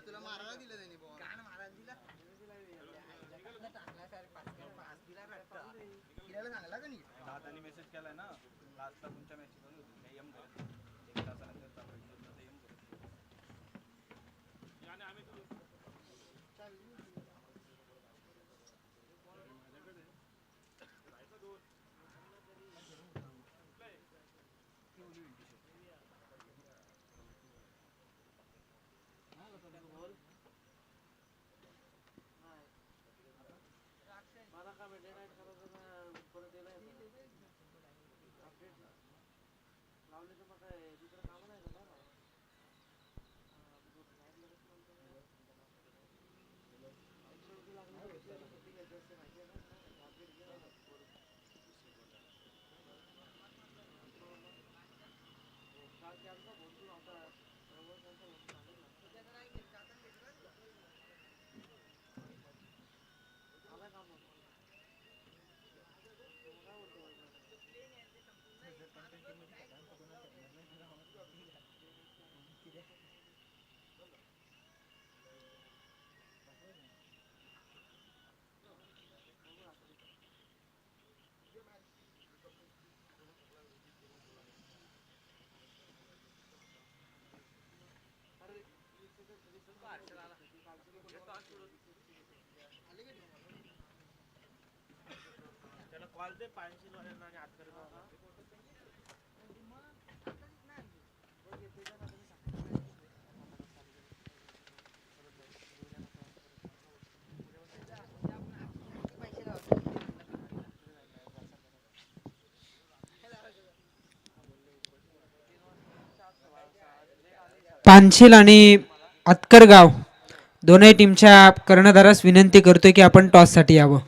तुला मारायला दिलं त्यांनी मारायला दिला सांगला का नाही दादानी मेसेज केलाय ना लास्टला तुमच्या मॅच एम एक तासानंतर त्याला कॉल दे पायनशील वाल्यांना आणि आत करत पानशील आणि अतकरगाव दोन्ही टीमच्या कर्णधारास विनंती करतोय की आपण टॉस साठी यावं.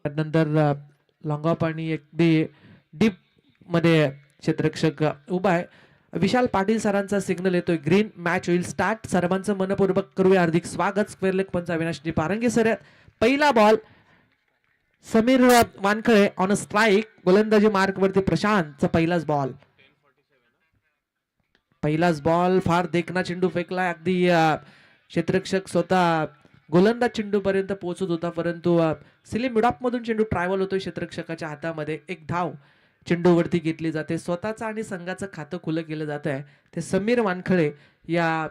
नंतर लॉंगॉप आणि अगदी डीप मध्ये क्षेत्ररक्षक उभा आहे. विशाल पाटील सरांचा सिग्नल येतोय ग्रीन. मॅच होईल स्टार्ट. सर्वांचं मनपूर्वक करूया हार्दिक स्वागत. स्क्वेअर लेग पंच अविनाशजी पारंगे सर. पहिला ball Sameer Wankhale on strike. गोलंदाजी मार्क वरती प्रशांतचा पहिलाच बॉल. पहिलाच बॉल, फार देखना चेंडू फेकला. अगदी क्षेत्ररक्षक स्वतः गोलंदाज चेंडू पर्यंत पोहोचत होता, परंतु स्लिम मिडऑफ मधून चेंडू ट्रॅव्हल होतोय क्षेत्ररक्षकाच्या हातामध्ये. एक धाव चेंडूवरती घेतली जाते. स्वतःचं आणि संघाचं खातं खुलं केलं जात आहे ते समीर वानखळे या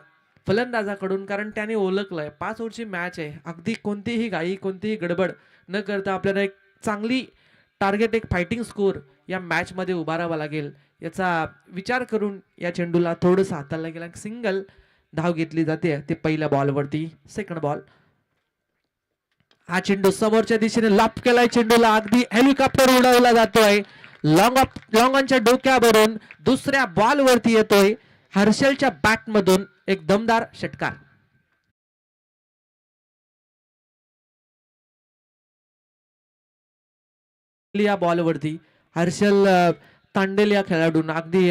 फलंदाजाकडून, कारण त्याने ओळखलंय 5 ओव्हरची मॅच आहे. अगदी कोणतीही घाई, कोणतीही गडबड न करता आपल्याला एक चांगली टार्गेट, एक फायटिंग स्कोर या मॅच मध्ये उभारावा लागेल याचा विचार करून या चेंडूला थोडंसं हाताळला गेला. सिंगल धाव घेतली जाते ते पहिल्या बॉलवरती. सेकंड बॉल, हा चेंडू समोरच्या दिशेने लाप केलाय. चेंडूला अगदी हेलिकॉप्टर उडवला जातोय. लॉंगॉनच्या डोक्यावरून दुसऱ्या बॉल वरती येतोय. हर्षलच्या बॅट मधून एक दमदार षटकार. या बॉलवरती हर्षल तांडेल या खेळाडूंना अगदी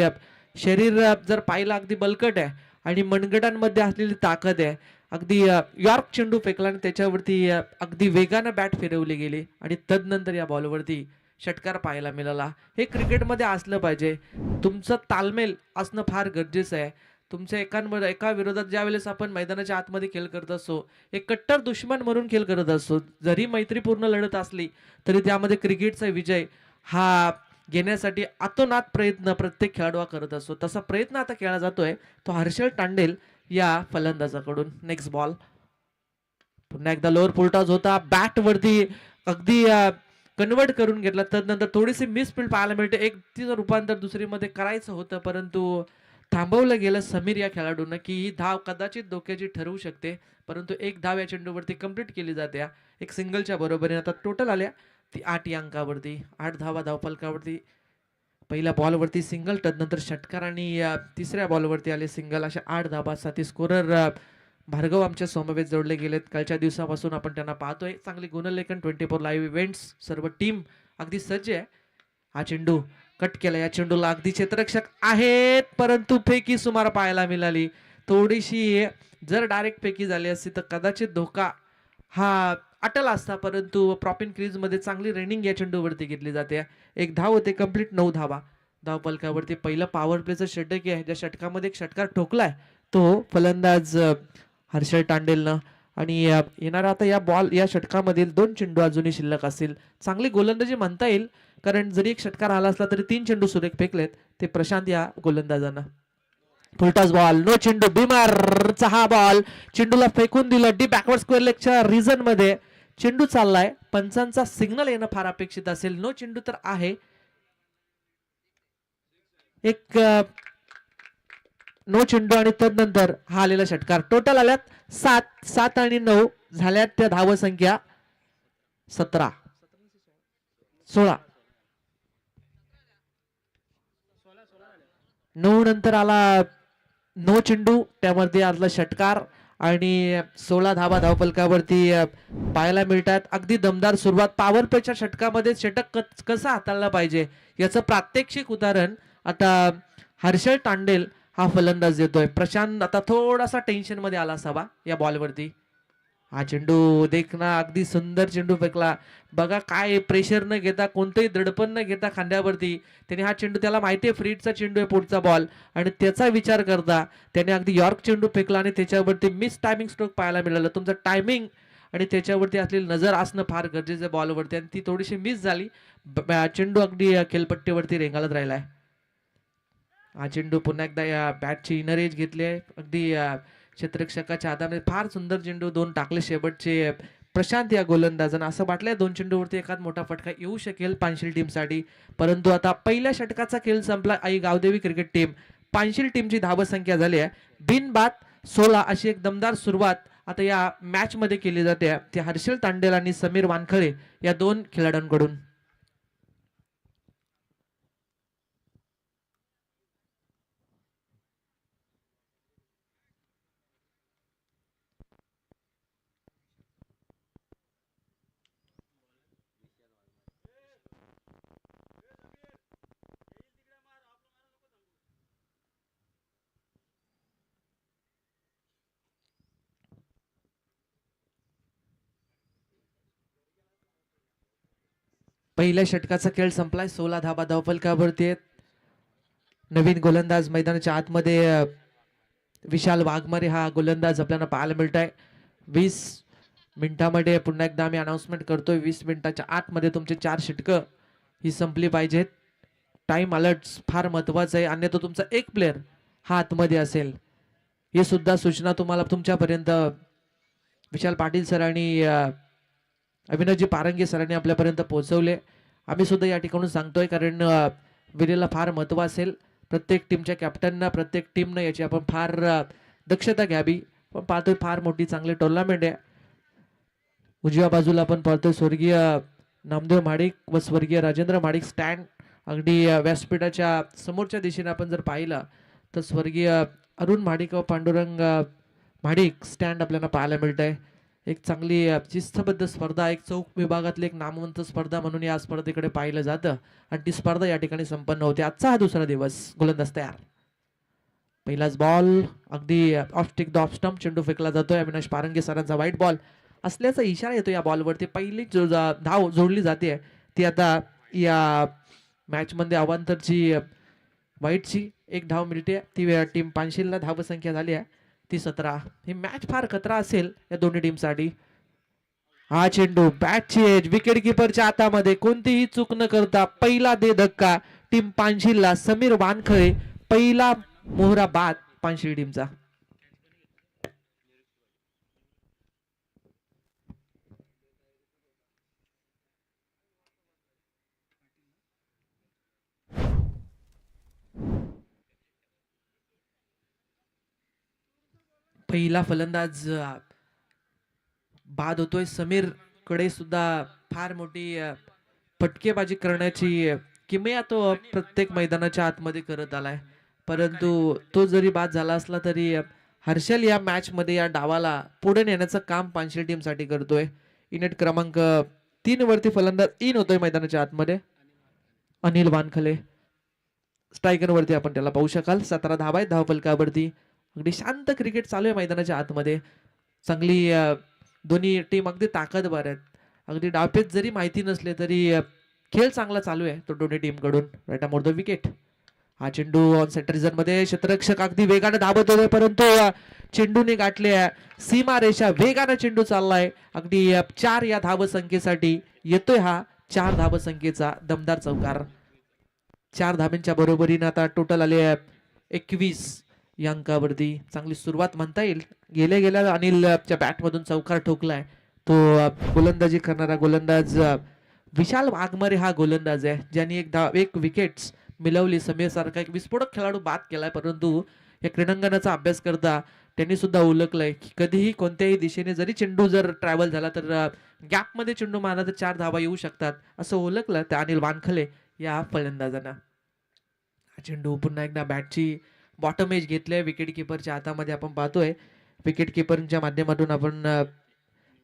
शरीर जर पाहिलं अगदी बलकट आहे आणि मनगटांमध्ये असलेली ताकद आहे. अगदी यॉर्क चेंडू फेकला आणि त्याच्यावरती अगदी वेगानं बॅट फिरवली गेली आणि तदनंतर या बॉलवरती षटकार पाहायला मिळाला. हे क्रिकेटमध्ये असलं पाहिजे. तुमचं तालमेल असणं फार गरजेचं आहे. तुमच्या एका विरोधात ज्या वेळेस आपण मैदानाच्या आतमध्ये खेळ करत असतो, एक कट्टर दुश्मन म्हणून खेळ करत असतो, जरी मैत्रीपूर्ण लढत असली तरी त्यामध्ये क्रिकेटचा विजय हा घेण्यासाठी अतोनात प्रयत्न प्रत्येक खेळाडू हा करत असतो. तसा प्रयत्न आता केला जातोय तो हर्षल तांडेल या फलंदाजाकडून. नेक्स्ट बॉल, पुन्हा एकदा लोअर फुलटॉस होता. बॅट वरती अगदी कन्वर्ट करून घेतला. तदनंतर थोडीशी मिसफील्ड पाहायला मिळते. एक तिचं रूपांतर दुसरीमध्ये करायचं होतं, परंतु थांबवलं गेलं समीर या खेळाडूंना की ही धाव कदाचित धोक्याची ठरवू शकते, परंतु एक धाव या चेंडूवरती कंप्लीट केली जाते. एक सिंगलच्या बरोबरीने आता टोटल आल्या ती 8 या अंकावरती. 8 धावा धावफलकावरती. पहिल्या बॉलवरती सिंगल, तदनंतर षटकार आणि तिसऱ्या बॉलवरती आले सिंगल. अशा 8 धाबासाठी स्कोरर भार्गव आमच्या समवेत जोडले गेलेत. कालच्या दिवसापासून आपण त्यांना पाहतोय. चांगली गुणलेखन 24 लाईव्ह इव्हेंट्स सर्व टीम अगदी सज्ज आहे. हा चेंडू कट केला. या चेंडूला अगदी क्षेत्ररक्षक आहेत, परंतु फेकी सुमार पाहायला मिळाली. थोडीशी जर डायरेक्ट फेकी झाली असती तर कदाचित धोका हा अटल असता, परंतु प्रॉपिन क्रीज मध्ये चांगली रनिंग या चेंडूवरती घेतली जाते. एक धाव होते कंप्लीट. 9 धावा धावफलकावरती. पहिलं पॉवर प्लेचं षटक आहे. ज्या षटकामध्ये एक षटकार ठोकलाय तो फलंदाज हर्षल तांडेलनं. आणि येणारा आता या षटकामधील 2 चेंडू अजूनही शिल्लक असतील. चांगली गोलंदाजी म्हणता येईल, कारण जरी एक षटकार आला असला तरी 3 चेंडू सुरेख फेकलेत ते प्रशांत या गोलंदाजांना. फुलटॉस बॉल, नो चेंडू. बिमारचा हा बॉल चेंडूला फेकून दिलं डी बॅकवर्ड स्क्वेअर लेगच्या रिजन मध्ये. चेंडू चाललाय. पंचांचा सिग्नल येणं फार अपेक्षित असेल. नो चेंडू तर आहे. एक नो चेंडू आणि तदनंतर हा आलेला षटकार. टोटल आल्यात 7 आणि 9 झाल्यात त्या धाव संख्या 17 16. 9 नंतर आला नो चेंडू, त्यामध्ये आला षटकार आणि 16 धावा धावफलकावरती पाहायला मिळतात. अगदी दमदार सुरुवात. पॉवर प्लेच्या षटकामध्ये षटक कसा हाताळला पाहिजे याचं प्रात्यक्षिक उदाहरण आता हर्षल तांडेल हा फलंदाज देतोय. प्रशांत आता थोडासा टेन्शन मध्ये आला असावा या बॉलवरती. हा चेंडू देखना अगदी सुंदर चेंडू फेकला. बघा काय प्रेशर न घेता, कोणतंही दडपण न घेता खांद्यावरती त्याने हा चेंडू, त्याला माहिती आहे फ्रीडचा चेंडू आहे पुढचा बॉल, आणि त्याचा विचार करता त्याने अगदी यॉर्क चेंडू फेकला आणि त्याच्यावरती मिस टायमिंग स्ट्रोक पाहायला मिळालं. तुमचं टायमिंग आणि त्याच्यावरती असलेली नजर असणं फार गरजेचं आहे बॉलवरती, आणि ती थोडीशी मिस झाली. चेंडू अगदी खेळपट्टीवरती रेंगाळत राहिलाय. हा चेंडू पुन्हा एकदा या बॅटची इनर एज घेतली आहे. अगदी क्षेत्ररक्षकाच्या हातामध्ये फार सुंदर चेंडू 2 टाकले शेवटचे प्रशांत या गोलंदाजांना. असं वाटलंय 2 चेंडूवरती एखाद मोठा फटका येऊ शकेल पानशिल टीमसाठी, परंतु आता पहिल्या षटकाचा खेळ संपला. आई गावदेवी क्रिकेट टीम पानशिल टीमची धावसंख्या झाली आहे बिनबाद 16. अशी एक दमदार सुरुवात आता या मॅच मध्ये केली जाते ते हर्षल तांडेल आणि समीर वानखळे या 2 खेळाडूंकडून. पहिल्या षटकाचा खेळ संपलाय. 16 धावा धावफलकावरती आहेत. नवीन गोलंदाज मैदानाच्या आतमध्ये विशाल वाघमारे हा गोलंदाज आपल्याला पाहायला मिळत आहे. 20 मिनिटामध्ये पुन्हा एकदा आम्ही अनाउन्समेंट करतोय, 20 मिनिटाच्या आतमध्ये तुमचे 4 षटकं ही संपली पाहिजेत. टाइम अलर्ट फार महत्वाचं आहे, अन्यथा तुमचा एक प्लेअर हा आतमध्ये असेल. ही सुद्धा सूचना तुम्हाला तुमच्यापर्यंत विशाल पाटील सर आणि अभिनवजी पारंगे सरांनी आपल्यापर्यंत पोहोचवले. आम्ही सुद्धा या ठिकाणून सांगतोय, कारण विलेला फार महत्व असेल. प्रत्येक टीमच्या कॅप्टनना, प्रत्येक टीमनं याची आपण फार दक्षता घ्यावी. पण पाहतोय फार मोठी चांगली टुर्नामेंट आहे. उजव्या बाजूला आपण पाहतोय स्वर्गीय नामदेव माडिक व स्वर्गीय राजेंद्र माडिक स्टँड. अगदी व्यासपीठाच्या समोरच्या दिशेने आपण जर पाहिलं तर स्वर्गीय अरुण माडिक व पांडुरंग माडिक स्टँड आपल्याला पाहायला मिळत आहे. एक चांगली शिस्तबद्ध स्पर्धा, एक चौक विभागातली एक नामवंत स्पर्धा म्हणून या स्पर्धेकडे पाहिलं जातं आणि ती स्पर्धा या ठिकाणी संपन्न होते. आजचा हा दुसरा दिवस. गोलंदाज तयार. पहिलाच बॉल अगदी of stick the off stump चेंडू फेकला जातोय. अविनाश पारंगे सरांचा व्हाईट बॉल असल्याचा इशारा येतो या बॉलवरती. पहिली धाव जोडली जाते ती आता या मॅच मध्ये अवांतरची वाईटची एक धाव मिळते. ती टीम पानशीलला धावसंख्या झाली आहे ती 17. ही मॅच फार खतरा असेल या दोन्ही टीमसाठी. हा चेंडू बॅटची एज विकेट किपरच्या हातामध्ये, कोणतीही चूक न करता पहिला दे धक्का टीम पानशीलला. समीर वानखळे पहिला मोहरा बाद पानशील टीमचा. पहिला फलंदाज बाद होतोय. समीर कडे सुद्धा फार मोठी फटकेबाजी करण्याची किमया तो प्रत्येक मैदानाच्या आतमध्ये करत आलाय. परंतु तो जरी बाद झाला असला तरी हर्षल या मॅच मध्ये या डावाला पुढे नेण्याचं काम पानशेल टीम साठी करतोय. इनेट क्रमांक 3 वरती फलंदाज इन होतोय मैदानाच्या आतमध्ये अनिल वानखले. स्ट्रायकर वरती आपण त्याला पाहू शकाल. 17 धावा आहेत धावफलकावरती. अगदी शांत क्रिकेट चालू आहे मैदानाच्या आतमध्ये. चांगली दोन्ही टीम अगदी ताकदवर आहेत. अगदी डावपेच जरी माहिती नसले तरी खेळ चांगला चालू आहे तो दोन्ही टीम कडून. Right more the wicket. हा चेंडू ऑन सेंटर रिझन मध्ये क्षेत्ररक्षक अगदी वेगाने धावत होते, परंतु चेंडूने गाठले सीमा रेषा. वेगाने चेंडू चाललाय. अगदी 4 या धावसंख्येसाठी येतोय हा 4 धावसंख्येचा दमदार चौकार. 4 धाब्यांच्या बरोबरीने आता टोटल आले 21 या अंकावरती. चांगली सुरुवात म्हणता येईल. गेल्या अनिलच्या बॅट मधून चौकार ठोकलाय तो गोलंदाजी करणारा गोलंदाज विशाल वाघमारे हा गोलंदाज आहे, ज्यांनी एक विकेट्स मिळवली. समीर सारखा एक विस्फोटक खेळाडू बाद केलाय, परंतु या क्रीडांगणाचा अभ्यास करता त्यांनी सुद्धा ओळखलंय की कधीही कोणत्याही दिशेने जरी चेंडू जर ट्रॅव्हल झाला तर गॅप मध्ये चेंडू मारला तर 4 धावा येऊ शकतात असं ओळखलं त्या अनिल वानखले या फलंदाजांना. हा चेंडू पुन्हा एकदा बॅटची बॉटम एज घेतले विकेट किपरच्या हातामध्ये. आपण पाहतोय विकेट किपरच्या माध्यमातून आपण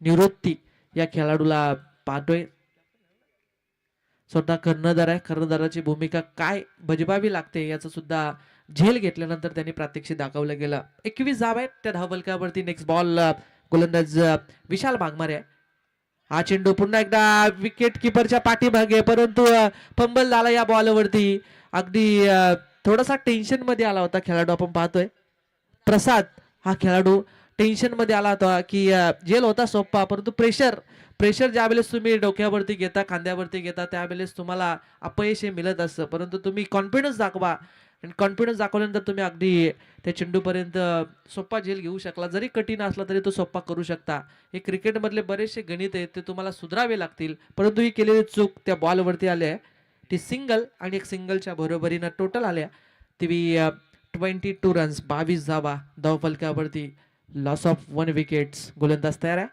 निवृत्ती या खेळाडूला पाहतोय. स्वतः कर्णधार आहे. कर्णधाराची भूमिका काय बजवावी लागते याचं सुद्धा झेल घेतल्यानंतर त्यांनी प्रात्यक्षिक दाखवलं गेलं. 21 धावा आहेत त्या धावफलकावरती. नेक्स्ट बॉल गोलंदाज विशाल वाघमारे आहे. हा चेंडू पुन्हा एकदा विकेट किपरच्या पाठीमागे, परंतु फंबल झाला या बॉलवरती. अगदी थोडासा टेन्शन मध्ये आला होता खेळाडू. आपण पाहतोय प्रसाद हा खेळाडू टेन्शन मध्ये आला होता की जेल होता सोप्पा, परंतु प्रेशर ज्या वेळेस तुम्ही डोक्यावरती घेता, खांद्यावरती घेता, त्यावेळेस तुम्हाला अपयश हे मिळत असतं. परंतु तुम्ही कॉन्फिडन्स दाखवा आणि कॉन्फिडन्स दाखवल्यानंतर तुम्ही अगदी त्या चेंडूपर्यंत सोप्पा झेल घेऊ शकला. जरी कठीण असला तरी तो सोप्पा करू शकता. हे क्रिकेट मधले बरेचसे गणित आहेत ते तुम्हाला सुधारावे लागतील. परंतु ही केलेली चूक त्या बॉलवरती आली आहे. ती सिंगल आणि एक सिंगलच्या बरोबरीनं टोटल आल्या ती 22 रन्स 22 धावा धावफलकावरती. Loss of 1 wickets. गोलंदाज तयार आहे.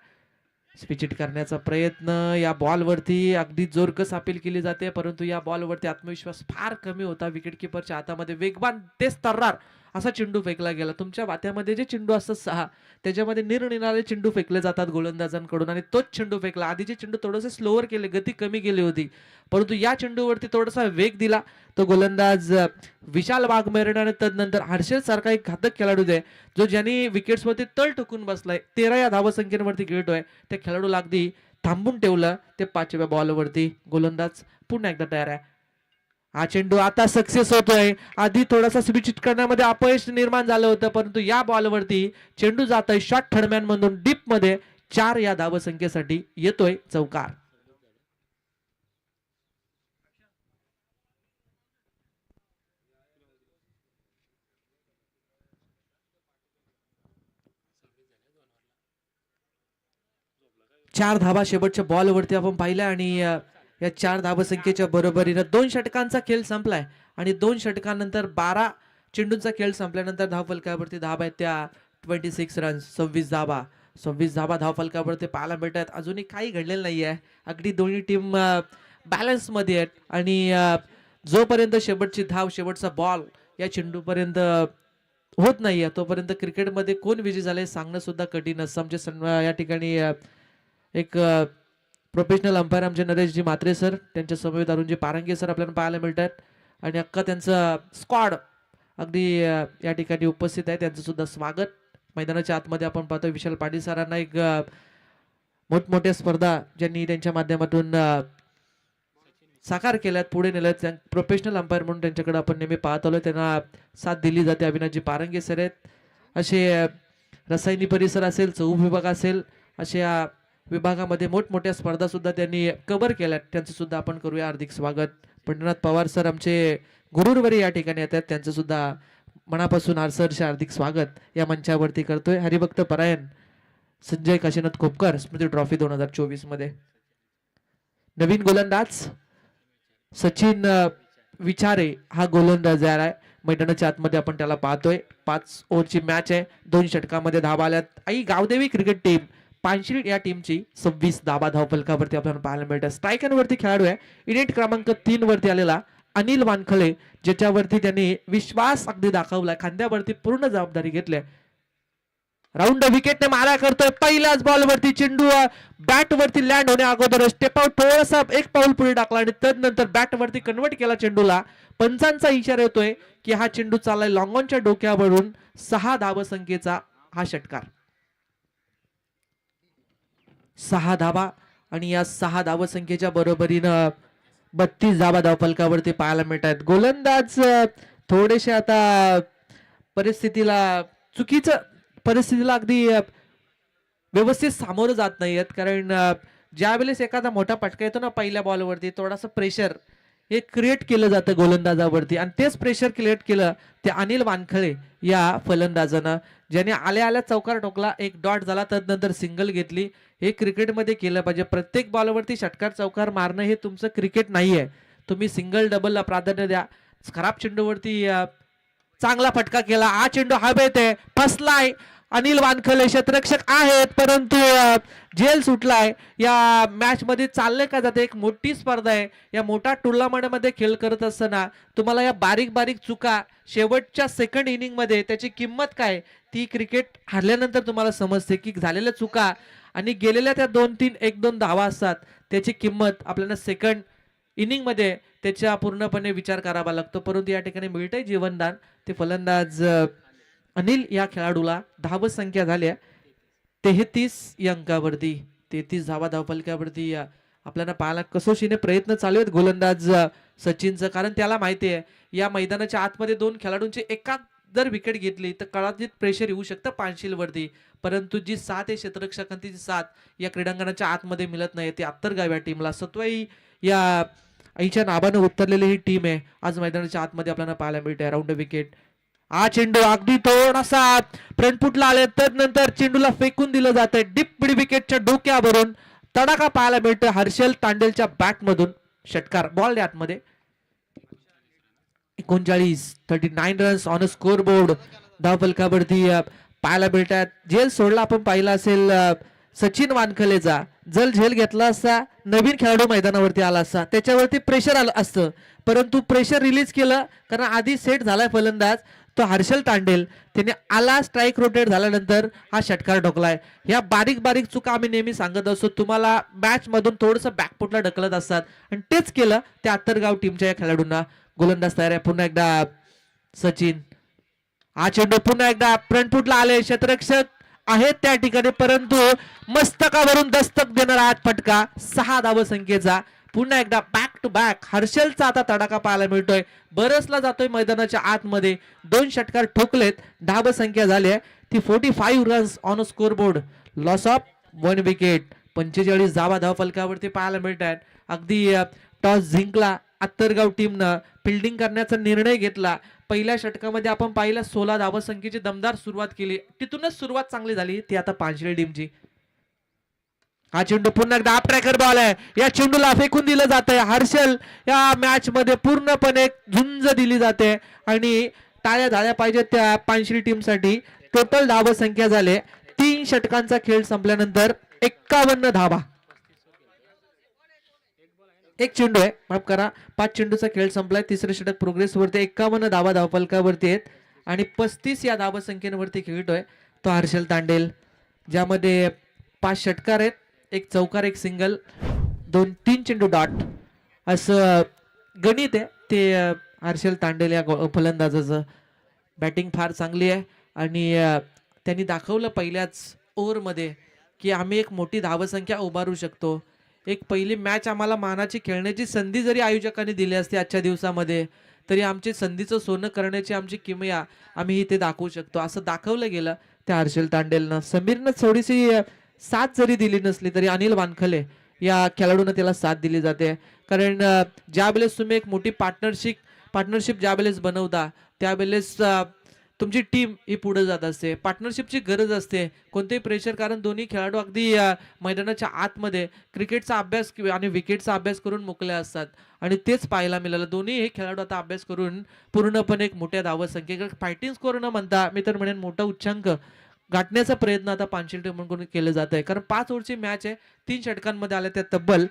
स्विचिट करण्याचा प्रयत्न या बॉलवरती अगदी जोरकस अपील केली जाते, परंतु या बॉलवरती आत्मविश्वास फार कमी होता विकेट किपरच्या हातामध्ये. वेगवान तेच तर्रार असा चेंडू फेकला गेला. तुमच्या वात्यामध्ये जे चेंडू असतात 6 त्याच्यामध्ये निरनिराळे चेंडू फेकले जातात गोलंदाजांकडून आणि तोच चेंडू फेकला. आधीचे चेंडू थोडेसे स्लोअर केले, गती कमी केली होती, परंतु या चेंडूवरती थोडासा वेग दिला तो गोलंदाज विशाल वाघमारे. आणि तदनंतर हर्षल सारखा एक घातक खेळाडू आहे जो ज्यांनी विकेट्स वरती तळ ठोकून बसलाय. 13 या धावसंख्येवरती खेळतोय. त्या खेळाडूला अगदी थांबून ठेवलं ते 5व्या बॉलवरती. गोलंदाज पुन्हा एकदा तयार आहे. हा चेंडू आता सक्सेस होतोय. आधी थोडासा स्विच करण्यामध्ये अपयश निर्माण झालं होतं, परंतु या बॉलवरती चेंडू जात आहे शॉर्ट थर्डमॅन मधून डीप मध्ये 4 या धावसंख्येसाठी येतोय चौकार. चार धावा शेवटच्या बॉलवरती आपण पाहिल्या आणि या 4 धावसंख्येच्या बरोबरीनं 2 षटकांचा खेळ संपलाय आणि 2 षटकांनंतर 12 चेंडूंचा खेळ संपल्यानंतर धावफलकावरती धावा आहेत त्या 26 रन 26 धावा धावफलकावरती पाहायला मिळतात. अजूनही काही घडलेलं नाहीये. अगदी दोन्ही टीम बॅलन्स मध्ये आहेत आणि जोपर्यंत शेवटची धाव शेवटचा बॉल या चेंडूपर्यंत होत नाहीये तोपर्यंत क्रिकेटमध्ये कोण विजयी झाले सांगणं सुद्धा कठीण असतं. आमचे या ठिकाणी एक प्रोफेशनल अंपायर आमचे नरेशजी म्हात्रे सर, त्यांच्या समवेत अरुणजी पारंगे सर आपल्याला पाहायला मिळतात आणि अख्खा त्यांचा स्क्वॉड अगदी या ठिकाणी उपस्थित आहे. त्यांचं सुद्धा स्वागत. मैदानाच्या आतमध्ये आपण पाहतो विशाल पाटील सरांना एक मोठमोठ्या स्पर्धा ज्यांनी त्यांच्या माध्यमातून साकार केल्यात पुढे नेल्यात प्रोफेशनल अंपायर म्हणून त्यांच्याकडे आपण नेहमी पाहत आलोय. त्यांना साथ दिली जाते. अविनाशजी पारंगे सर आहेत. असे रसायनी परिसर असेल, चौ विभाग असेल, अशा विभागामध्ये मोठमोठ्या स्पर्धा सुद्धा त्यांनी कव्हर केल्यात. त्यांचं सुद्धा आपण करूया हार्दिक स्वागत. पंढरनाथ पवार सर आमचे गुरुरवरी या ठिकाणी येतात. त्यांचं सुद्धा मनापासून हार्दिक स्वागत या मंचावरती करतोय. हरिभक्त परायण संजय काशीनाथ खोपकर स्मृती ट्रॉफी 2024 मध्ये नवीन गोलंदाज सचिन विचारे हा गोलंदाज आहे. मैदानाच्या आतमध्ये आपण त्याला पाहतोय. 5 ओव्हरची मॅच आहे. 2 षटकामध्ये धावा आल्यात. आई गावदेवी क्रिकेट टीम पानशिल या टीमची 26 धावा धावफलकावरती आपल्याला पाहायला मिळतात. स्ट्रायकरवरती खेळाडू आहे इनिट क्रमांक 3 वरती आलेला अनिल वानखळे, ज्याच्यावरती त्यांनी विश्वास अगदी दाखवलाय, खांद्यावरती पूर्ण जबाबदारी घेतली. राऊंड विकेटने मारा करतोय. पहिल्याच बॉलवरती चेंडू बॅट वरती लँड होण्या अगोदर स्टेप आउट थोडासा एक पाऊल पुढे टाकला आणि त्यानंतर बॅट वरती कन्वर्ट केला चेंडूला. पंचांचा इशारा येतोय की हा चेंडू चाललाय लॉंग ऑनच्या डोक्यावरून. 6 धावसंख्येचा हा षटकार. 6 धावा आणि या 6 धावसंख्येच्या बरोबरीनं 32 धावा धावफलकावरती पाहायला मिळतात. गोलंदाज थोडेसे आता परिस्थितीला अगदी व्यवस्थित सामोरं जात नाहीयेत, कारण ज्या वेळेस एखादा मोठा फटका येतो ना पहिल्या बॉलवरती थोडासा प्रेशर हे क्रिएट केलं जातं गोलंदाजावरती आणि तेच प्रेशर क्रिएट केलं ते अनिल वानखळे या फलंदाजानं, ज्याने आल्या आल्या चौकार ठोकला. 1 डॉट झाला, त्यानंतर सिंगल घेतली. हे क्रिकेटमध्ये केलं पाहिजे. प्रत्येक बॉलवरती षटकार चौकार मारणं हे तुमचं क्रिकेट नाहीये. तुम्ही सिंगल डबलला प्राधान्य द्या. खराब चेंडूवरती चांगला फटका केला. हा चेंडू हवेत आहे, फसलाय. अनिल वानखळे क्षेत्ररक्षक आहेत, परंतु जेल सुटलाय. या मॅच मध्ये चालले का जाते एक मोठी स्पर्धा आहे. या मोठ्या टुर्नामेंटमध्ये खेळ करत असताना तुम्हाला या बारीक बारीक चुका शेवटच्या सेकंड इनिंग मध्ये त्याची किंमत काय ती क्रिकेट हारल्यानंतर तुम्हाला समजते की झालेल्या चुका आणि गेलेल्या त्या 1-2 धावा असतात त्याची किंमत आपल्याला सेकंड इनिंग मध्ये त्याच्या पूर्णपणे विचार करावा लागतो. परंतु या ठिकाणी मिळतंय जीवनदान. ते फलंदाज अनिल या खेळाडूला धावसंख्या झाल्या 33 या अंकावरती. 33 धावा धावफलकावरती आपल्याला पाहायला कसोशीने प्रयत्न चालू आहेत गोलंदाज सचिनचं, कारण त्याला माहिती आहे या मैदानाच्या आतमध्ये 2 खेळाडूंची एका जर विकेट घेतली तर कदाचित प्रेशर येऊ शकतं पानशिल वरती. परंतु जी साथ आहे क्षेत्ररक्षकांची जी साथ या क्रीडांगणाच्या आतमध्ये मिळत नाही. ती आत्तरगाव या टीमला सत्वाई या आईच्या नावानं उतरलेली ही टीम आहे आज मैदानाच्या आतमध्ये आपल्याला पाहायला मिळते. Round wicket. हा चेंडू अगदी थोडासा फ्रंट फुटला आले तर नंतर चेंडूला फेकून दिलं जात आहे डीप मिड विकेटच्या डोक्यावरून. तडाखा पाहायला मिळतोय हर्षल तांडेलच्या बॅट मधून. षटकार बॉल आतमध्ये. 39 रन्स ऑन स्कोर बोर्ड धावफलकावरती पाहायला मिळतात. झेल सोडला आपण पाहिला असेल सचिन वानखळेचा. जर झेल घेतला असता नवीन खेळाडू मैदानावरती आला असता त्याच्यावरती प्रेशर आलं असतं, परंतु प्रेशर रिलीज केलं कारण आधी सेट झालाय फलंदाज तो हर्षल तांडेल. त्याने आला स्ट्राईक रोटेट झाल्यानंतर हा षटकार ढोकलाय. ह्या बारीक बारीक चुका आम्ही नेहमी सांगत असतो तुम्हाला मॅच मधून थोडंसं बॅकफुटला ढकलत असतात आणि तेच केलं त्या आत्तरगाव टीमच्या या खेळाडूंना. गोलंदाज तयार आहे पुन्हा एकदा सचिन. हा चेंडू पुन्हा एकदा फ्रंट फुटला आले. क्षेत्ररक्षक आहेत त्या ठिकाणी, परंतु मस्तकावरून दस्तक देणारा आज फटका. 6 धावसंख्येचा. पुन्हा एकदा बॅक टू बॅक हर्षलचा आता तडाखा पाहायला मिळतोय. बरसला जातोय मैदानाच्या आतमध्ये. 2 षटकार ठोकलेत. धाव संख्या झाली आहे ती 45 runs on a score board. Loss of 1 wicket. 45 धावा धाव फलकावरती पाहायला मिळत आहेत. अगदी टॉस जिंकला आत्तरगाव टीमनं. फिल्डिंग करण्याचा निर्णय घेतला. पहिल्या षटकामध्ये आपण पाहिलं 16 धावा संख्येची दमदार सुरुवात केली. तिथूनच सुरुवात चांगली झाली ती आता पांचवेल टीमची. हा चेंडू पुन्हा एकदा अप ट्रॅकर बॉल आहे. या चेंडूला फेकून दिलं जातंय. हर्षल या मॅच मध्ये पूर्णपणे झुंज दिली जाते आणि टाळ्या झाल्या पाहिजेत त्या पांचरी टीमसाठी. टोटल धावा संख्या झाले 3 षटकांचा खेळ संपल्यानंतर 51 धावा. एक चेंडू आहे माफ करा. 5 चेंडूचा खेळ संपलाय. तिसरे षटक प्रोग्रेस वरती. 51 धावा धावफलकावरती आहेत आणि 35 या धावा संख्येवरती खेळतोय तो हर्षल तांडेल. ज्यामध्ये 5 षटकार आहेत, 1 चौकार, 1 सिंगल, 2-3 चेंडू डॉट असं गणित आहे ते हर्षल तांडेल या फलंदाजाचं. बॅटिंग फार चांगली आहे आणि त्यांनी दाखवलं पहिल्याच ओव्हरमध्ये की आम्ही एक मोठी धावसंख्या उभारू शकतो. एक पहिली मॅच आम्हाला मानाची खेळण्याची संधी जरी आयोजकांनी दिली असती आजच्या दिवसामध्ये तरी आमची संधीचं सोनं करण्याची आमची किमया आम्ही इथे दाखवू शकतो असं दाखवलं गेलं त्या हर्षल तांडेलनं. समीरनं थोडीशी साथ जरी दिली नसली तरी अनिल वानखले या खेळाडूंना त्याला साथ दिली जाते. कारण ज्या वेळेस तुम्ही एक मोठी पार्टनरशिप ज्या वेळेस बनवता त्यावेळेस तुमची टीम ही पुढे जात असते. पार्टनरशिपची गरज असते. कोणतेही प्रेशर, कारण दोन्ही खेळाडू अगदी मैदानाच्या आतमध्ये क्रिकेटचा अभ्यास आणि विकेटचा अभ्यास करून मोकळे असतात आणि तेच पाहायला मिळालं. दोन्ही हे खेळाडू आता अभ्यास करून पूर्णपणे एक मोठ्या धावसंख्येकडे फायटिंग स्कोर न म्हणता मी तर म्हणेन मोठा उच्चांक गाठण्याचा प्रयत्न आता पांचवी टीमकडून केलं जात आहे. कारण 5 ओव्हरची मॅच आहे. 3 षटकांमध्ये आल्या त्या तब्बल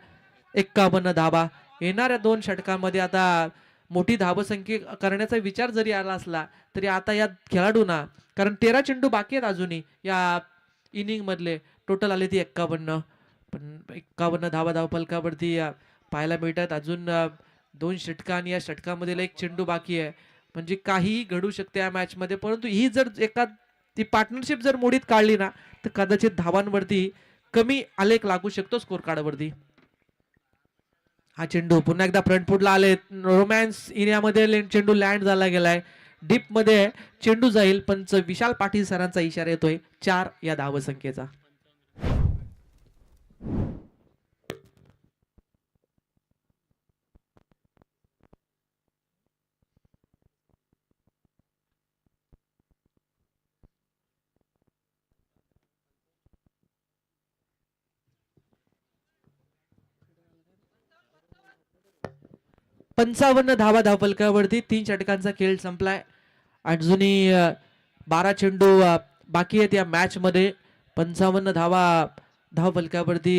51 धावा. येणाऱ्या 2 षटकांमध्ये आता मोठी धावसंख्या करण्याचा विचार जरी आला असला तरी आता या खेळाडूंना, कारण 13 चेंडू बाकी आहेत अजूनही या इनिंग मधले, टोटल आले ती 51, पण 51 धावा धावफलकावरती पाहायला मिळतात. अजून 2 षटका आणि या षटकामध्ये 1 चेंडू बाकी आहे. म्हणजे काहीही घडू शकते या मॅच मध्ये. परंतु ही जर ती पार्टनरशिप जर मोडीत काढली ना तर कदाचित धावांवरती कमी आलेख लागू शकतो स्कोर कार्डवरती. हा चेंडू पुन्हा एकदा फ्रंट फुटला आले. रोमॅन्स एरियामध्ये चेंडू लँड झाला गेलाय. डीप मध्ये चेंडू जाईल. पंच विशाल पाटील सरांचा इशारा येतोय 4 या धावसंख्येचा. पंचावन्न धावा धावफलकावरती. 3 षटकांचा खेळ संपलाय. अजूनही 12 चेंडू बाकी आहेत या मॅच मध्ये. 55 धावा धावफलकावरती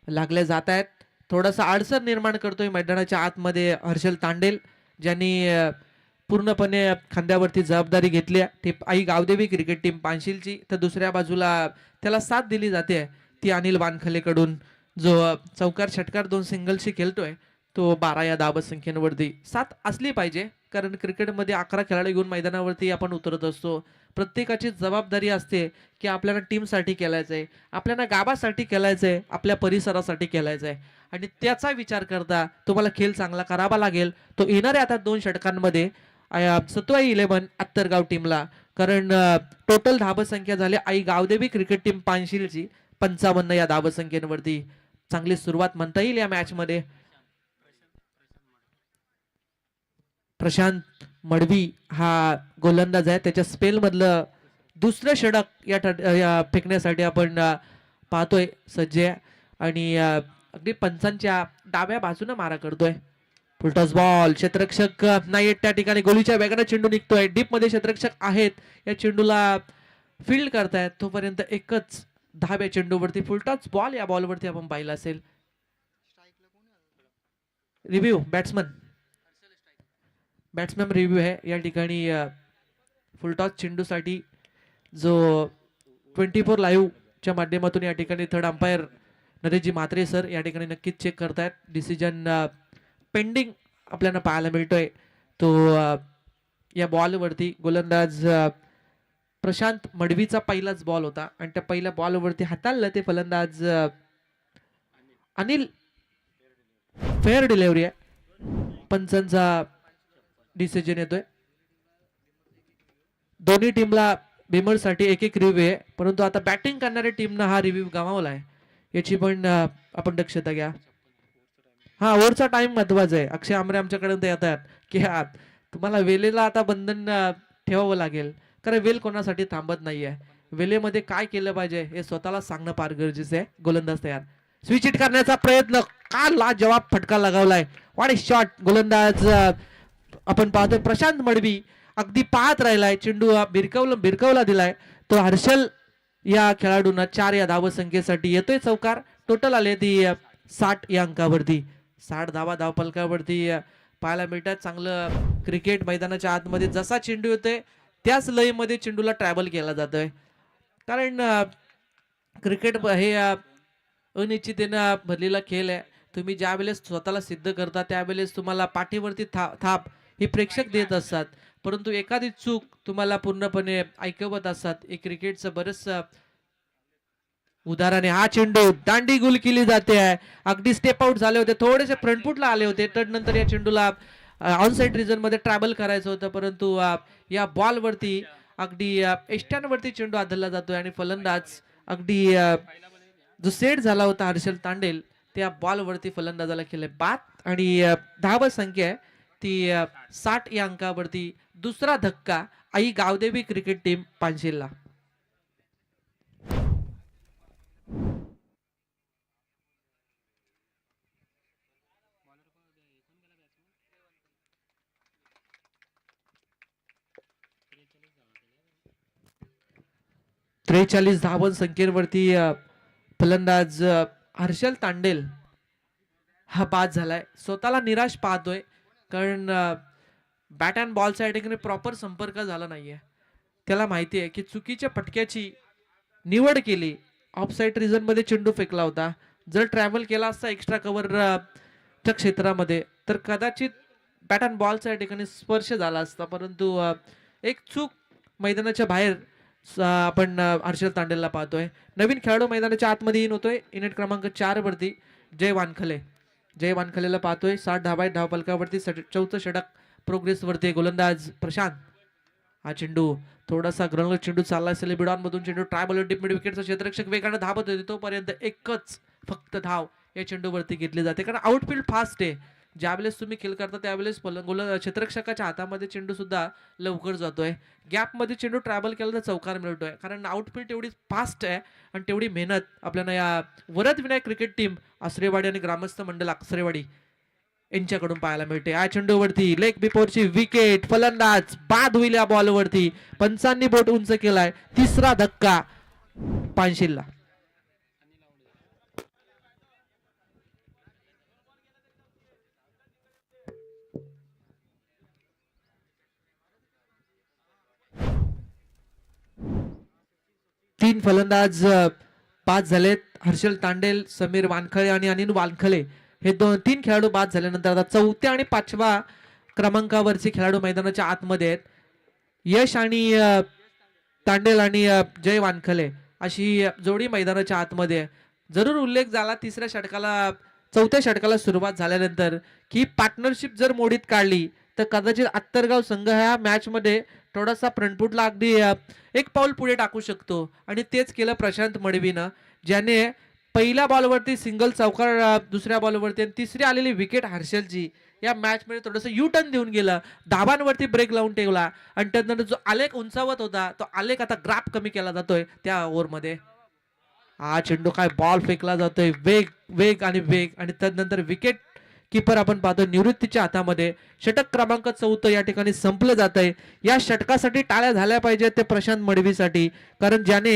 लागल्या जात आहेत. थोडासा अडचण निर्माण करतोय मैदानाच्या आतमध्ये हर्षल तांडेल, ज्यांनी पूर्णपणे खांद्यावरती जबाबदारी घेतली आहे. ती आई गावदेवी क्रिकेट टीम पांशीलची. तर दुसऱ्या बाजूला त्याला साथ दिली जाते ती अनिल वानखलेकडून, जो चौकार षटकार 2 सिंगलशी खेळतोय. तो 12 या धावसंख्येवरती साथ असली पाहिजे. कारण क्रिकेटमध्ये 11 खेळाडू घेऊन मैदानावरती आपण उतरत असतो. प्रत्येकाची जबाबदारी असते की आपल्याला टीमसाठी खेळायचंय, आपल्याला गावासाठी खेळायचंय, आपल्या परिसरासाठी खेळायचंय आणि त्याचा विचार करता तुम्हाला खेळ चांगला करावा लागेल. तो येणाऱ्या आता 2 षटकांमध्ये सत्वाई 11 आत्तरगाव टीमला. कारण टोटल धावसंख्या झाली आई गावदेवी क्रिकेट टीम पांशीलची 55 या धावसंख्येवरती. चांगली सुरुवात म्हणता येईल या मॅच मध्ये. प्रशांत मडवी हा गोलंदाज आहे. त्याच्या स्पेल मधलं दुसरं षटक या फेकण्यासाठी आपण पाहतोय सज्ज आणि अगदी पंचांच्या डाव्या बाजूने मारा करतोय. Full toss ball. क्षेत्ररक्षक नाही त्या ठिकाणी. गोलीच्या वेगाने चेंडू निघतोय. डीप मध्ये क्षेत्ररक्षक आहेत. या चेंडूला फील्ड करतायत. तोपर्यंत एकच धाव या चेंडूवरती. फुलटॉस बॉल या बॉलवरती आपण पाहिलं असेल. रिव्ह्यू बॅट्समॅन रिव्ह्यू आहे या ठिकाणी. फुलटॉस चेंडूसाठी जो 24 लाईव्हच्या माध्यमातून या ठिकाणी थर्ड अंपायर नरेशजी म्हात्रे सर या ठिकाणी नक्कीच चेक करतायत. डिसिजन पेंडिंग आपल्याला पाहायला मिळतोय तो या बॉलवरती. गोलंदाज प्रशांत मडवीचा पहिलाच बॉल होता आणि त्या पहिल्या बॉलवरती हाताळलं ते फलंदाज अनिल फेअर डिलिव्हरी आहे, पंचांचा डिसिजन येतोय. दोन्ही टीमला साठी एक एक रिव्ह्यू आहे, परंतु आता बॅटिंग करणाऱ्या टीमनं हा रिव्ह्यू गमावला आहे, याची पण आपण दक्षता घ्या. हा, ओव्हरचा टाइम महत्वाचा आहे. अक्षय आमरे आमच्याकडे येतात की हा तुम्हाला वेलेला आता बंधन ठेवावं लागेल, कारण वेल कोणासाठी थांबत नाहीये. वेलेमध्ये काय केलं पाहिजे हे स्वतःला सांगणं फार गरजेचं आहे. गोलंदाज तयार, स्विच हिट करण्याचा प्रयत्न, का लाजवाब फटका लगावलाय. वाट शॉट. गोलंदाज आपण पाहतोय प्रशांत मडवी अगदी पाहत राहिलाय. चेंडू बिरकवला दिलाय. तो हर्षल या खेळाडूंना 4 या धाव संख्येसाठी येतोय चौकार. टोटल आले ती 60 या अंकावरती. 60 धावा धावपलकावरती पाहायला मिळतात. चांगलं क्रिकेट मैदानाच्या आतमध्ये जसा चेंडू येतोय त्याच लयमध्ये चेंडूला ट्रॅव्हल केला जातोय, कारण क्रिकेट हे अनिश्चिततेनं भरलेला खेळ आहे. तुम्ही ज्या वेळेस स्वतःला सिद्ध करता त्यावेळेस तुम्हाला पाठीवरती थाप ही प्रेक्षक देत असतात, परंतु एखादी चूक तुम्हाला पूर्णपणे ऐकवत असतात. एक क्रिकेटचं बरंच उदाहरण आहे. हा चेंडू दांडी गुल केली जाते आहे. अगदी स्टेप आउट झाले होते, थोडेसे फ्रंटफुटला आले होते. नंतर या चेंडूला ऑनसाइड रिजन मध्ये ट्रॅव्हल करायचं होतं, परंतु या बॉलवरती अगदी एष्ट्यांवरती चेंडू आदळला जातोय आणि फलंदाज अगदी जो सेट झाला होता हर्षल तांडेल त्या बॉलवरती फलंदाजाला केले बाद. आणि धाव संख्या आहे ती 60 या अंकावरती. दुसरा धक्का आई गावदेवी क्रिकेट टीम पानशेलला. त्रेचाळीस धावन संख्येवरती फलंदाज हर्षल तांडेल हा बाद झालाय. स्वतःला निराश पाहतोय, कारण बॅट अँड बॉलचा या ठिकाणी प्रॉपर संपर्क झाला नाहीये. त्याला माहिती आहे की चुकीच्या फटक्याची निवड केली. ऑफसाईड रिझन मध्ये चेंडू फेकला होता. जर ट्रॅव्हल केला असता एक्स्ट्रा कव्हर च्या क्षेत्रामध्ये तर कदाचित बॅट अँड बॉलचा या ठिकाणी स्पर्श झाला असता, परंतु एक चूक मैदानाच्या बाहेर आपण हर्षल तांडेलला पाहतोय. नवीन खेळाडू मैदानाच्या आतमध्ये इन होतोय. युनिट क्रमांक 4 वरती जय वानखले. जय वानखलेला पाहतोय. 60 धावा धाव पलकावरती. चौथं षटक प्रोग्रेस वरती. गोलंदाज प्रशांत. हा चेंडू थोडासा ग्रंग चेंडू चालला असेल. बिडॉन मधून चेंडू ट्रायबल डीप मिड विकेटचा क्षेत्ररक्षक वेगाने धावत होते, तोपर्यंत एकच फक्त धाव या चेंडूवरती घेतली जाते, कारण आउटफील्ड फास्ट आहे. ज्यावेळेस तुम्ही खेळ करता त्यावेळेस क्षेत्ररक्षकाच्या हातामध्ये चेंडू सुद्धा लवकर जातोय. गॅप मध्ये चेंडू ट्रॅव्हल केला तर चौकार मिळतोय, कारण आउटफील्ड तेवढी फास्ट आहे आणि तेवढी मेहनत आपल्याला या वरद विनायक क्रिकेट टीम आसरेवाडी आणि ग्रामस्थ मंडळ आसरेवाडी यांच्याकडून पाहायला मिळते. या चेंडूवरती लेग बिफोरची विकेट. फलंदाज बाद होईल या बॉलवरती. पंचांनी बोट उंच केलाय. तिसरा धक्का पानशिलला. तीन फलंदाज बाद झालेत. हर्षल तांडेल, समीर वानखळे आणि अनिल वानखळे हे तीन खेळाडू बाद झाल्यानंतर आता चौथ्या आणि 5व्या क्रमांकावरचे खेळाडू मैदानाच्या आतमध्ये आहेत. यश आणि तांडेल आणि जय वानखले अशी जोडी मैदानाच्या आतमध्ये. जरूर उल्लेख झाला तिसऱ्या षटकाला चौथ्या षटकाला सुरुवात झाल्यानंतर की पार्टनरशिप जर मोडीत काढली तर कदाचित आत्तरगाव संघ ह्या मॅच मध्ये थोडासा फ्रंटफुटला अगदी एक पाऊल पुढे टाकू शकतो, आणि तेच केलं प्रशांत मडवीनं, ज्याने पहिल्या बॉलवरती सिंगल चौकार, दुसऱ्या बॉलवरती आणि तिसरी आलेली विकेट हर्षलची या मॅच मध्ये थोडंसं यू टर्न देऊन गेलं. धाबांवरती ब्रेक लावून ठेवला आणि त्यानंतर जो आलेख उंचावत होता तो आलेख आता ग्राफ कमी केला जातोय त्या ओव्हरमध्ये. हा चेंडू काय बॉल फेकला जातोय, वेग वेग आणि वेग, आणि त्यानंतर विकेट कीपर आपण पाहतो निवृत्तीच्या हातामध्ये. षटक क्रमांक 4 या ठिकाणी संपलं जात आहे. या षटकासाठी टाळ्या झाल्या पाहिजेत ते प्रशांत मडवीसाठी, कारण ज्याने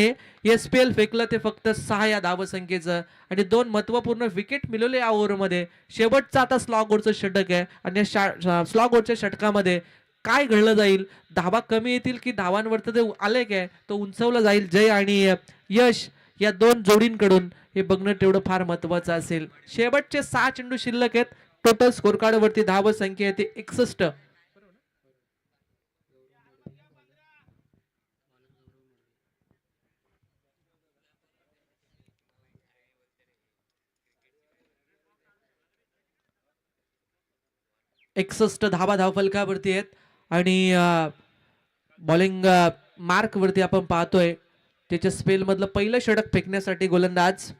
एसपीएल फेकलं ते फक्त 6 या धावसंख्येचं आणि 2 महत्वपूर्ण विकेट मिळवले या ओव्हरमध्ये. शेवटचा आता स्लॉग ओव्हरचं षटक आहे आणि या स्लॉग ओव्हरच्या षटकामध्ये काय घडलं जाईल, धावा कमी येतील की धावांवरचं जे आलेख आहे तो उंचवला जाईल. जय आणि यश या दोन जोडींकडून हे बघणं तेवढं फार महत्वाचं असेल. शेवटचे 6 चेंडू शिल्लक आहेत. टोटल स्कोर कार्ड वरती धाव संख्या आहे ती 61. 61 धावा धावफलकावरती आहेत आणि बॉलिंग मार्क वरती आपण पाहतोय त्याच्या स्पेल मधलं पहिलं षटक फेकण्यासाठी गोलंदाज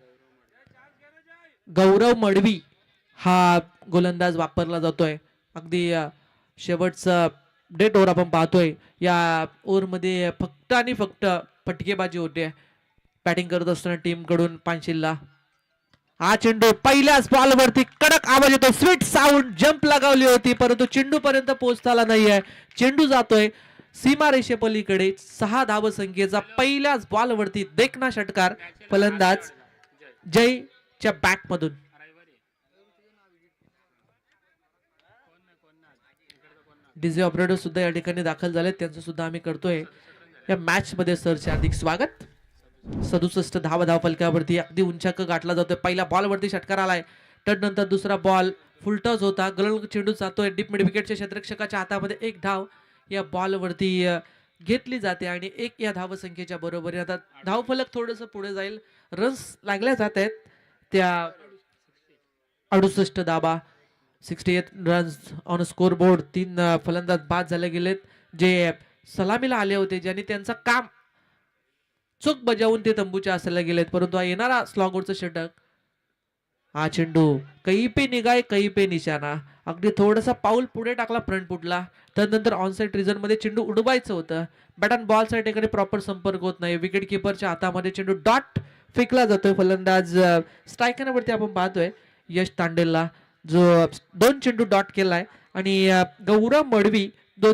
गौरव मडवी हा गोलंदाज वापरला जातोय. अगदी शेवटचा डेट ओव्हर आपण पाहतोय. या ओव्हरमध्ये फक्त आणि फक्त फटकेबाजी होते बॅटिंग करत असताना टीम कडून पानशिलला. हा चेंडू पहिल्याच बॉल वरती कडक आवाज येतो, स्वीट साऊंड, जंप लगावली होती परंतु चेंडू पर्यंत पोहोचताला नाहीये. चेंडू जातोय सीमारेषेपलीकडे. 6 धाव संख्येचा पहिल्याच बॉल वरती देखना षटकार फलंदाज जयच्या बॅट मधून. डीजे ऑपरेटर सुद्धा या ठिकाणी दाखल झाले, त्यांचं सुद्धा आम्ही करतोय या मॅच मध्ये सरचे हार्दिक स्वागत. 67 धावा धावफलकावरती अगदी उंचाक गाठला जातोय. पहिल्या बॉल वरती षटकार आलाय. टच नंतर दुसरा बॉल फुलटॉस होता. गलल चेंडू जातोय डीप मिड विकेटच्या क्षेत्ररक्षकाच्या हातामध्ये. एक धाव या बॉल वरती घेतली जाते आणि एक या धाव संख्येच्या बरोबरी. आता धावफलक थोडस पुढे जाईल. रन्स लागल्या जात आहेत त्या 68 धावा, 68 रन्स ऑन स्कोर बोर्ड. 3 फलंदाज बाद झाले गेलेत जे सलामीला आले होते, ज्यांनी त्यांचं काम चूक बजावून ते तंबूच्या असायला गेलेत. परंतु हा येणारा स्लॉगवरचं षटक, हा चेंडू कहीं पे निगाय कहीं पे निशाणा. अगदी थोडासा पाऊल पुढे टाकला फ्रंट फुटला. त्यानंतर ऑनसाइड रिजन मध्ये चेंडू उडवायचं होतं. बॅट अँड बॉल साठी एखादी प्रॉपर संपर्क होत नाही. विकेट किपरच्या हातामध्ये चेंडू डॉट फेकला जातोय. फलंदाज स्ट्रायकरवरती आपण पाहतोय यश तांडेलला, जो 2 चेंडू डॉट केलाय आणि गौरव मडवी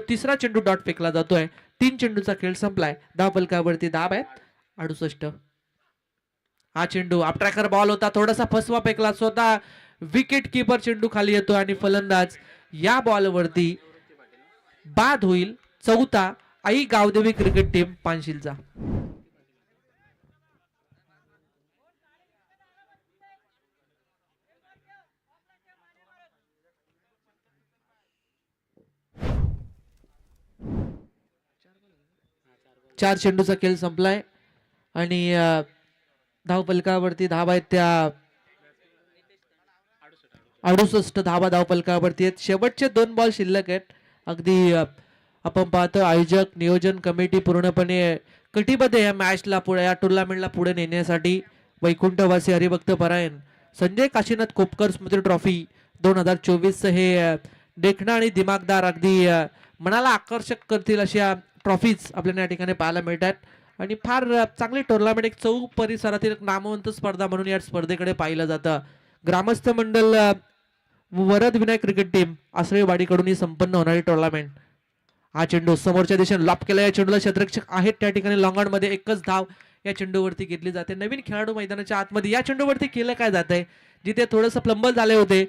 तिसरा चेंडू डॉट फेकला जातोय. 3 चेंडूचा खेळ संपलाय. धावफलकावरती धाव आहेत 68. हा चेंडू अपट्रॅकर बॉल होता, थोडासा फसवा फेकला. स्वतः विकेट किपर चेंडू खाली येतो आणि फलंदाज या बॉल वरती बाद होईल. 4था आई गावदेवी क्रिकेट टीम पानशिलचा. चार चेंडूचा खेळ संपलाय आणि धावफलकावरती धावा आहेत त्या 68 धावा धावफलकावरती आहेत. शेवटचे 2 बॉल शिल्लक आहेत. अगदी आपण पाहतो आयोजक नियोजन कमिटी पूर्णपणे कटिबद्ध या मॅचला पुढे, या टुर्नामेंटला पुढे नेण्यासाठी. वैकुंठवासी हरिभक्त परायण संजय काशीनाथ खोपकर स्मृती ट्रॉफी 2024 हे देखणं आणि दिमागदार, अगदी मनाला आकर्षक करतील अशा ट्रॉफीज आपल्याला या ठिकाणी पाहायला मिळतात आणि फार चांगली टुर्नामेंट, एक चौक परिसरातील एक नामवंत स्पर्धा म्हणून या स्पर्धेकडे पाहिलं जातं. ग्रामस्थ मंडल वरद विनायक क्रिकेट टीम आसळेवाडीकडून ही संपन्न होणारी टुर्नामेंट. हा चेंडू समोरच्या दिशेने लॉप केला. या चेंडूला क्षेत्ररक्षक आहेत त्या ठिकाणी. लॉंग मध्ये एकच धाव या चेंडूवरती घेतली जाते. नवीन खेळाडू मैदानाच्या आतमध्ये. या चेंडूवरती केलं काय जात आहे, जिथे थोडंसं प्लंबल झाले होते,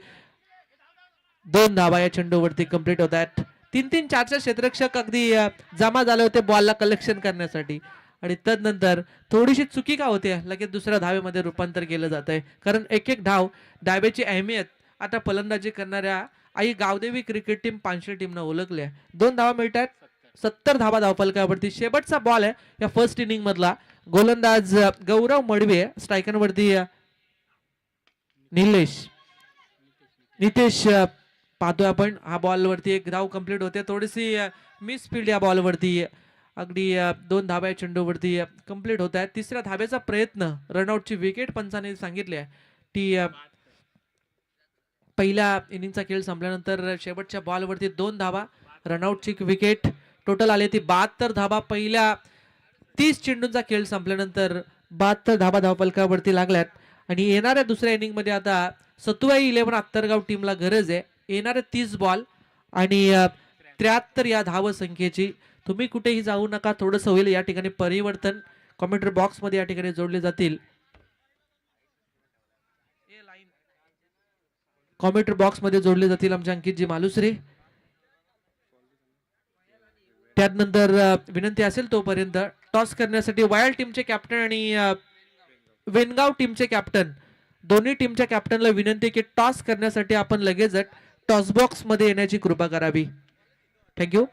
2 धावा या चेंडूवरती कंप्लीट होत आहेत. 3-3, 4-4 क्षेत्ररक्षक अगदी जमा झाले होते बॉलला कलेक्शन करण्यासाठी आणि तदनंतर थोडीशी चुकी का होते, लगेच दुसऱ्या धावेमध्ये रूपांतर केलं जात आहे. कारण एक एक धाव धावेची अहमियत आता फलंदाजी करणाऱ्या आई गावदेवी क्रिकेट टीम पानशेल टीमनं ओळखल्या. 2 धावा मिळतात. 70 धावा धावफलकावरती. शेवटचा बॉल आहे या फर्स्ट इनिंग मधला. गोलंदाज गौरव मडवे, स्ट्रायकरवरती नितेश पाहतोय आपण. हा बॉल वरती एक धाव कंप्लीट होते. थोडीशी मिस फील्ड या बॉल वरती. अगदी 2 धाव्या चेंडूवरती कंप्लीट होत आहेत. तिसऱ्या धावेचा प्रयत्न, रनआउटची विकेट पंचाने सांगितली आहे ती पहिल्या इनिंगचा खेळ संपल्यानंतर शेवटच्या बॉल वरती 2 धावा, रनआउटची विकेट. टोटल आले ती 72 धावा. पहिल्या 30 चेंडूंचा खेळ संपल्यानंतर 72 धावा धावफलकावरती लागल्यात आणि येणाऱ्या दुसऱ्या इनिंग मध्ये आता सतुवाई 11 आत्तरगाव टीमला गरज आहे. येणारे 30 बॉल आणि 73 या धाव संख्येची. तुम्ही कुठेही जाऊ नका, थोडंसं होईल या ठिकाणी परिवर्तन. कॉमेंट्री बॉक्स मध्ये या ठिकाणी जोडले जातील. कॉमेंट्री बॉक्स मध्ये जोडले जातील आमचे अंकितजी मालुसरे. त्यानंतर विनंती असेल तोपर्यंत टॉस करण्यासाठी वायल टीमचे कॅप्टन आणि वेनगाव टीमचे कॅप्टन, दोन्ही टीमच्या कॅप्टनला विनंती की टॉस करण्यासाठी आपण लगेचच टॉस बॉक्स मध्ये येण्याची कृपा करावी. थँक्यू.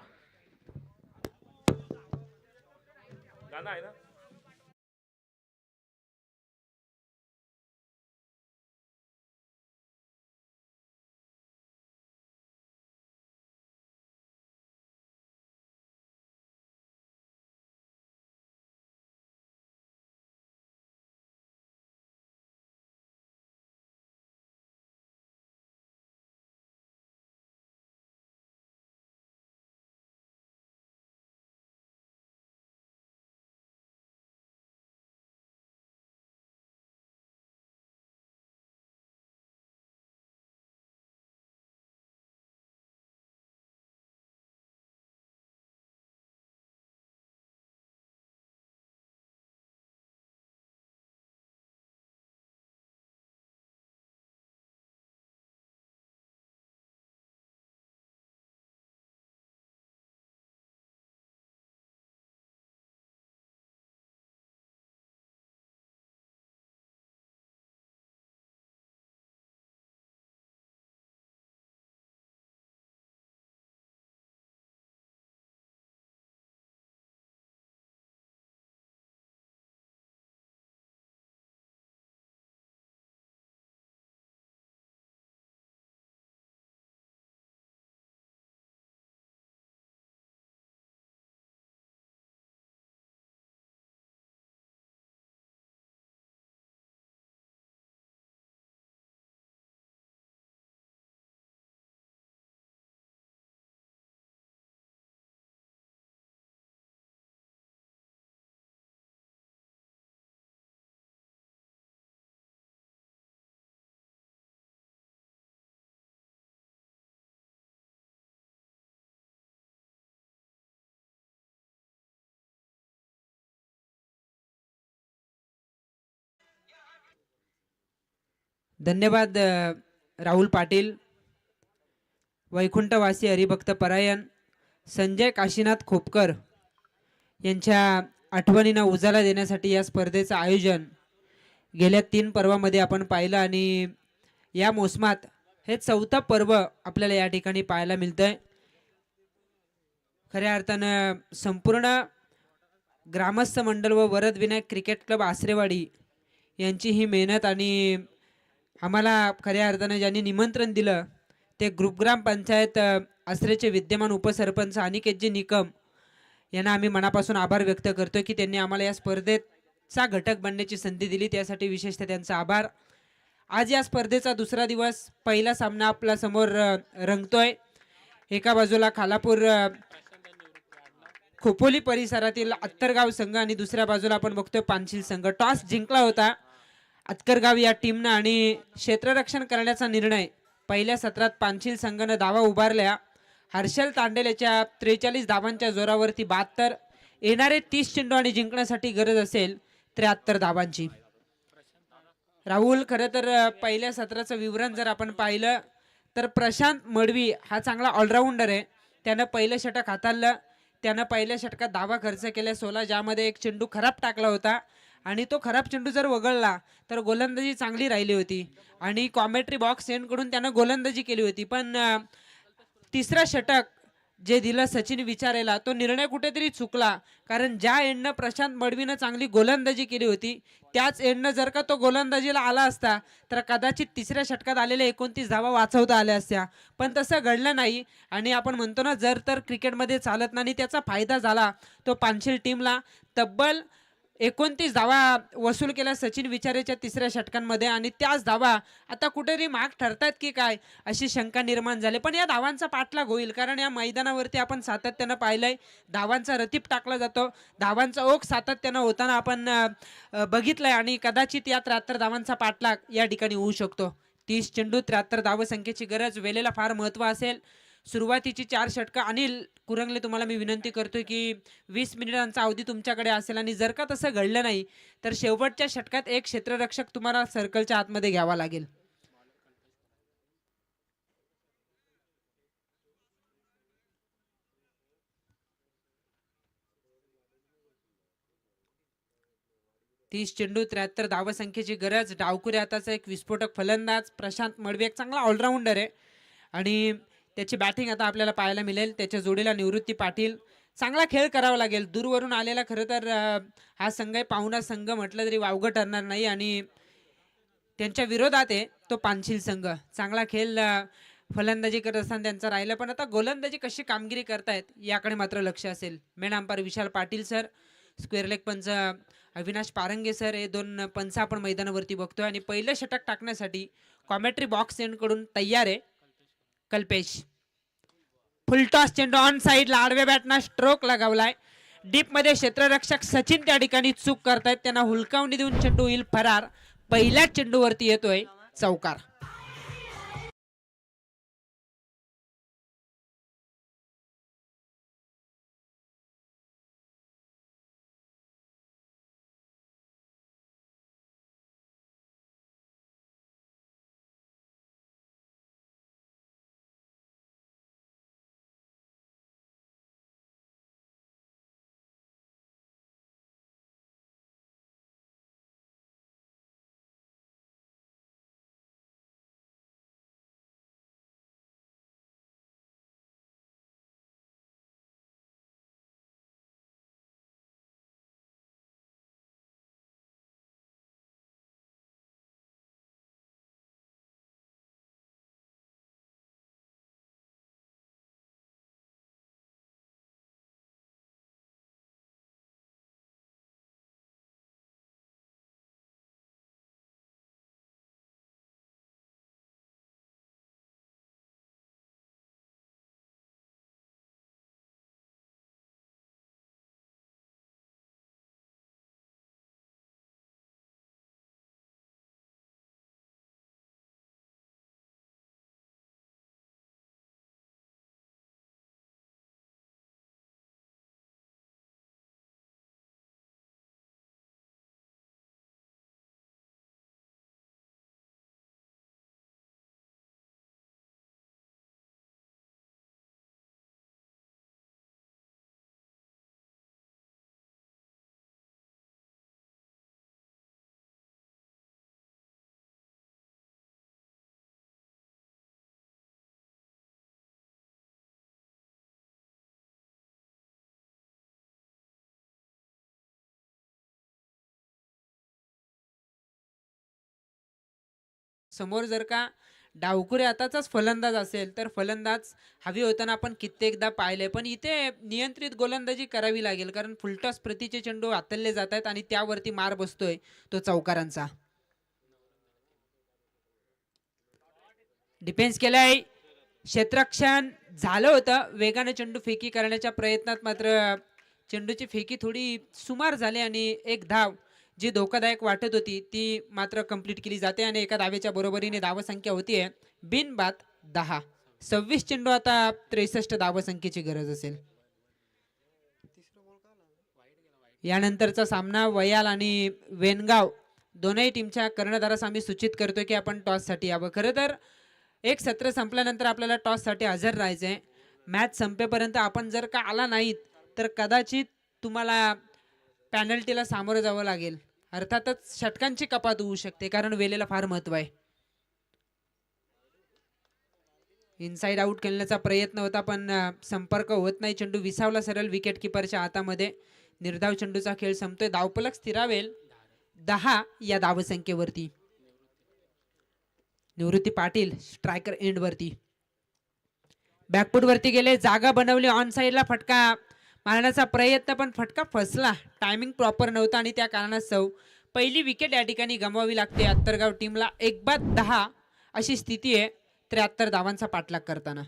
धन्यवाद राहुल पाटील, वैकुंठवासी हरिभक्त परायण संजय काशीनाथ खोपकर यांच्या आठवणींना उजाला देण्यासाठी या स्पर्धेचं आयोजन गेल्या 3 पर्वामध्ये आपण पाहिलं आणि या मोसमात हे 4थं पर्व आपल्याला या ठिकाणी पाहायला मिळतंय. खऱ्या अर्थानं संपूर्ण ग्रामस्थ मंडळ व वरद विनायक क्रिकेट क्लब आसरेवाडी यांची ही मेहनत आणि आम्हाला खऱ्या अर्थानं ज्यांनी निमंत्रण दिलं ते ग्रुपग्राम पंचायत आसरेचे विद्यमान उपसरपंच अनिकेतजी निकम यांना आम्ही मनापासून आभार व्यक्त करतो की त्यांनी आम्हाला या स्पर्धेचा घटक बनण्याची संधी दिली, त्यासाठी विशेषतः त्यांचा आभार. आज या स्पर्धेचा दुसरा दिवस, पहिला सामना आपल्या समोर रंगतोय. एका बाजूला खालापूर खोपोली परिसरातील अत्तरगाव संघ आणि दुसऱ्या बाजूला आपण बघतोय पानशील संघ. टॉस जिंकला होता अत्तरगाव या टीमनं आणि क्षेत्ररक्षण करण्याचा निर्णय पहिल्या सत्रात पानशील संघानं धावा उभारल्या. हर्षल तांडेल याच्या 43 धावांच्या जोरावरती 72, येणारे 30 चेंडू आणि जिंकण्यासाठी गरज असेल 73 धावांची. राहुल, खरं तर पहिल्या सत्राचं विवरण जर आपण पाहिलं तर प्रशांत मडवी हा चांगला ऑलराऊंडर आहे. त्यानं पहिलं षटक हाताळलं, त्यानं पहिल्या षटकात धावा खर्च केल्या 16, ज्यामध्ये एक चेंडू खराब टाकला होता आणि तो खराब चेंडू जर वगळला तर गोलंदाजी चांगली राहिली होती आणि कॉमेंट्री बॉक्स एंडकडून त्यानं गोलंदाजी केली होती. पण तिसरा षटक जे दिलं सचिन विचारेला तो निर्णय कुठेतरी चुकला, कारण ज्या एंडनं प्रशांत मडवीनं चांगली गोलंदाजी केली होती त्याच एंडनं जर का तो गोलंदाजीला आला असता तर कदाचित तिसऱ्या षटकात आलेल्या 29 धावा वाचवता आल्या असत्या. पण तसं घडलं नाही आणि आपण म्हणतो ना, जर तर क्रिकेटमध्ये चालत नाही, त्याचा फायदा झाला तो पानशील टीमला. तब्बल 29 धावा वसूल केल्या सचिन विचारेच्या तिसऱ्या षटकांमध्ये आणि त्याच धावा आता कुठेतरी माग ठरतात की काय अशी शंका निर्माण झाली. पण या धावांचा पाठलाग होईल, कारण या मैदानावरती आपण सातत्यानं पाहिलंय धावांचा रतीप टाकला जातो, धावांचा ओघ सातत्यानं होताना आपण बघितलंय आणि कदाचित या 73 धावांचा पाठलाग या ठिकाणी होऊ शकतो. 30 चेंडू 73 धावसंख्येची गरज, वेळेला फार महत्व असेल. सुरुवातीची 4 षटकं अनिल कुरंगले तुम्हाला मी विनंती करतोय की 20 मिनिटांचा अवधी तुमच्याकडे असेल आणि जर का तसं घडलं नाही तर शेवटच्या षटकात एक क्षेत्ररक्षक तुम्हाला सर्कलच्या आतमध्ये घ्यावा लागेल. तीस चेंडू 73 धावसंख्येची गरज. डावकुरे हाताचा एक विस्फोटक फलंदाज प्रशांत मडवी एक चांगला ऑलराऊंडर आहे आणि त्याची बॅटिंग आता आपल्याला पाहायला मिळेल. त्याच्या जोडीला निवृत्ती पाटील. चांगला खेळ करावा लागेल. दूरवरून आलेला खरं तर हा संघ आहे, पाहुणा संघ म्हटलं तरी वावगं ठरणार नाही आणि त्यांच्या विरोधात आहे तो पानशील संघ. चांगला खेळ फलंदाजी करत असताना त्यांचा राहिला, पण आता गोलंदाजी कशी कामगिरी करतायत याकडे मात्र लक्ष असेल. Main umpire Vishal Patil sir, square leg पंच अविनाश पारंगे सर, हे 2 पंच आपण मैदानावरती बघतोय आणि पहिलं षटक टाकण्यासाठी कॉमेंट्री बॉक्स एंडकडून तयार आहे कल्पेश. फुलटॉस चेंडू ऑन साईडला आडव्या बॅटना स्ट्रोक लगावलाय. डीप मध्ये क्षेत्ररक्षक सचिन त्या ठिकाणी चूक करतायत, त्यांना हुलकावणी देऊन चेंडू होईल फरार. पहिल्याच चेंडूवरती येतोय चौकार. समोर जर का डावखुरे हाताचाच फलंदाज असेल तर फलंदाज हवी होताना आपण कित्येकदा पाहिले, पण इथे नियंत्रित गोलंदाजी करावी लागेल कारण फुलटॉस प्रतीचे चेंडू हातले जात आहेत आणि त्यावरती मार बसतोय तो चौकारांचा. डिफेन्स केलाय, क्षेत्ररक्षण झालं होतं, वेगाने चेंडू फेकी करण्याच्या प्रयत्नात मात्र चेंडूची फेकी थोडी सुमार झाली आणि एक धाव जी धोकादायक वाटत होती ती मात्र कंप्लीट केली जाते आणि एका धावेच्या बरोबरीने धावसंख्या होतीये बिनबाद 10. 26 चेंडू, आता 63 धावसंख्येची गरज असेल. यानंतरचा सामना वयाल आणि वेनगाव दोनही टीमच्या कर्णधारास आम्ही सूचित करतो की आपण टॉस साठी यावं. खरं तर एक सत्र संपल्यानंतर आपल्याला टॉस साठी हजर राहायचंय. मॅच संपेपर्यंत आपण जर का आला नाहीत तर कदाचित तुम्हाला पॅनल्टीला सामोरं जावं लागेल. अर्थातच षटकांची कपात होऊ शकते कारण वेळेला फार महत्व आहे. इनसाइड आउट खेळण्याचा प्रयत्न होता पण संपर्क होत नाही. चेंडू विसावला सरळ विकेट किपरच्या हातामध्ये. निर्धाव चेंडूचा खेळ संपतोय. धावफलक स्थिरावेल 10 या धावसंख्येवरती. निवृत्ती पाटील स्ट्रायकर एंड वरती, बॅकफूट वरती गेले, जागा बनवली, ऑन साइडला फटका मारण्याचा प्रयत्न पण फटका फसला. टायमिंग प्रॉपर नव्हता आणि त्या कारणास्तव पहिली विकेट या ठिकाणी गमवावी लागते अत्तरगाव टीमला. 1-10 अशी स्थिती आहे 73 धावांचा पाठलाग करताना.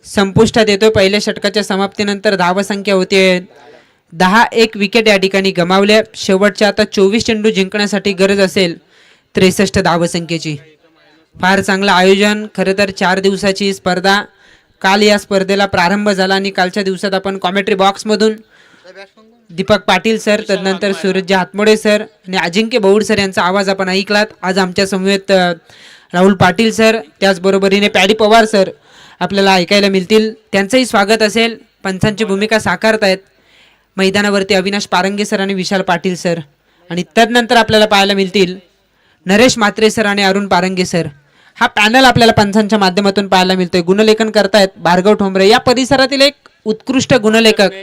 संपुष्टात येतोय. पहिल्या षटकाच्या समाप्तीनंतर धावसंख्या होते 10. एक विकेट या ठिकाणी गमावल्या. शेवटच्या आता 24 चेंडू जिंकण्यासाठी गरज असेल 63 धावसंख्येची. फार चांगलं आयोजन. खरं तर 4 दिवसाची स्पर्धा. काल या स्पर्धेला प्रारंभ झाला आणि कालच्या दिवसात आपण कॉमेंट्री बॉक्समधून दीपक पाटील सर, तदनंतर सूरज हातमोडे सर आणि अजिंक्य बौड सर यांचा आवाज आपण ऐकलात. आज आमच्या समवेत राहुल पाटील सर, त्याचबरोबरीने पॅडी पवार सर आपल्याला ऐकायला मिळतील. त्यांचंही स्वागत असेल. पंचांची भूमिका साकारतायत मैदानावरती अविनाश पारंगे सर आणि विशाल पाटील सर. आणि तदनंतर आपल्याला पाहायला मिळतील नरेश म्हात्रे सर आणि अरुण पारंगे सर. हा पॅनल आपल्याला पंचांच्या माध्यमातून पाहायला मिळतोय. गुणलेखन करतायत भार्गव ठोंबरे, या परिसरातील एक उत्कृष्ट गुणलेखक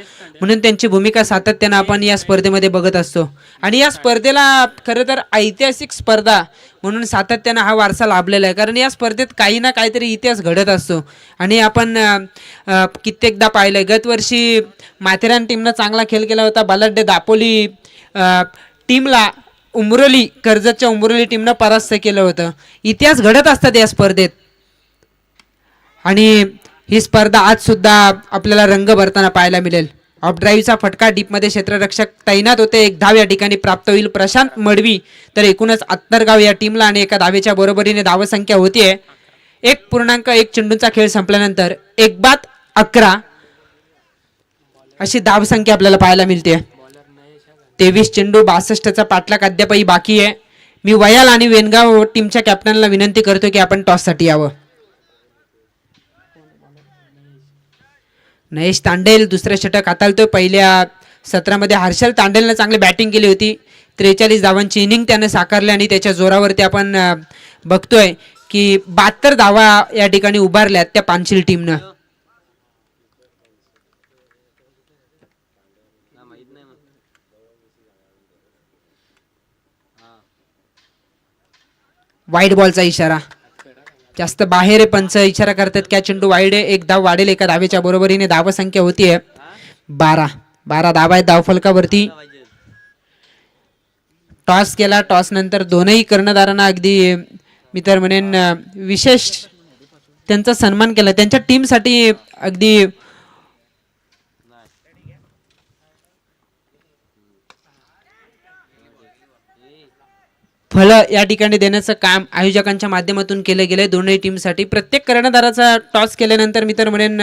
म्हणून त्यांची भूमिका सातत्यानं आपण या स्पर्धेमध्ये बघत असतो. आणि या स्पर्धेला खरं तर ऐतिहासिक स्पर्धा म्हणून सातत्यानं हा वारसा लाभलेला आहे कारण या स्पर्धेत काही ना काहीतरी इतिहास घडत असतो. आणि आपण कित्येकदा पाहिलंय. गतवर्षी माथेरान टीमनं चांगला खेळ केला होता. बलाढ्य दापोली टीमला उमरोली, कर्जतच्या उमरोली टीमनं परास्त केलं होतं. इतिहास घडत असतात या स्पर्धेत. आणि ही स्पर्धा आज सुद्धा आपल्याला रंग भरताना पाहायला मिळेल. ऑफ ड्राईव्हचा फटका, डीपमध्ये क्षेत्ररक्षक तैनात होते. एक धाव या ठिकाणी प्राप्त होईल प्रशांत मडवी. तर एकूणच अत्तरगाव या टीमला आणि एका धावेच्या बरोबरीने धावसंख्या होतीये 1.1 चेंडूंचा खेळ संपल्यानंतर 1-11 अशी धावसंख्या आपल्याला पाहायला मिळते. 23 चेंडू 62चा पाठलाग अद्यापही बाकी आहे. मी वयाल आणि वेनगाव टीमच्या कॅप्टनला विनंती करतो की आपण टॉससाठी यावं. महेश तांडेल दुसरं षटक हाताळतोय. पहिल्या सत्रामध्ये हर्षल तांडेलने चांगली बॅटिंग केली होती. 43 धावांची इनिंग त्याने साकारली आणि त्याच्या जोरावरती आपण बघतोय की 72 धावा या ठिकाणी उभारल्यात त्या पानशिल टीमनं. वाईड बॉलचा इशारा, जास्त बाहेर आहे. पंच इशारा करतात की चेंडू वाईड आहे. एक धाव वाढेल एका धावेच्या बरोबरीने. धावसंख्या होतीये 12 धावा आहेत धावफलकावरती. टॉस केला. टॉस नंतर दोनही कर्णधारांना अगदी मी तर म्हणेन विशेष त्यांचा सन्मान केला. त्यांच्या टीमसाठी अगदी फळं या ठिकाणी देण्याचं काम आयोजकांच्या माध्यमातून केलं गेलंय दोन्ही टीमसाठी. प्रत्येक कर्णधाराचा टॉस केल्यानंतर मी तर म्हणेन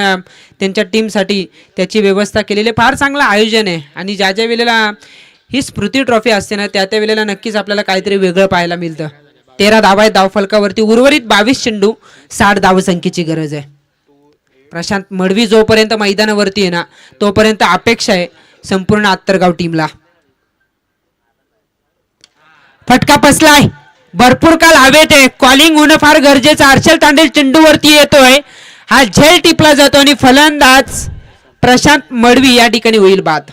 त्यांच्या टीमसाठी त्याची व्यवस्था केलेली. फार चांगलं आयोजन आहे आणि ज्या ज्या वेळेला ही स्मृती ट्रॉफी असते ना, त्या त्या वेळेला नक्कीच आपल्याला काहीतरी वेगळं पाहायला मिळतं. 13 धावा आहेत धावफलकावरती. उर्वरित 22 चेंडू, 60 धावसंख्येची गरज आहे. प्रशांत मडवी जोपर्यंत मैदानावरती आहे ना, तोपर्यंत अपेक्षा आहे संपूर्ण आत्तरगाव टीमला. फटका पसलाय, भरपूर काल हवेत आहे. कॉलिंग होणं फार गरजेचं. हर्षल तांडेल चेंडूवरती येतोय, हा झेल टिपला जातो आणि फलंदाज प्रशांत मडवी या ठिकाणी होईल बाद.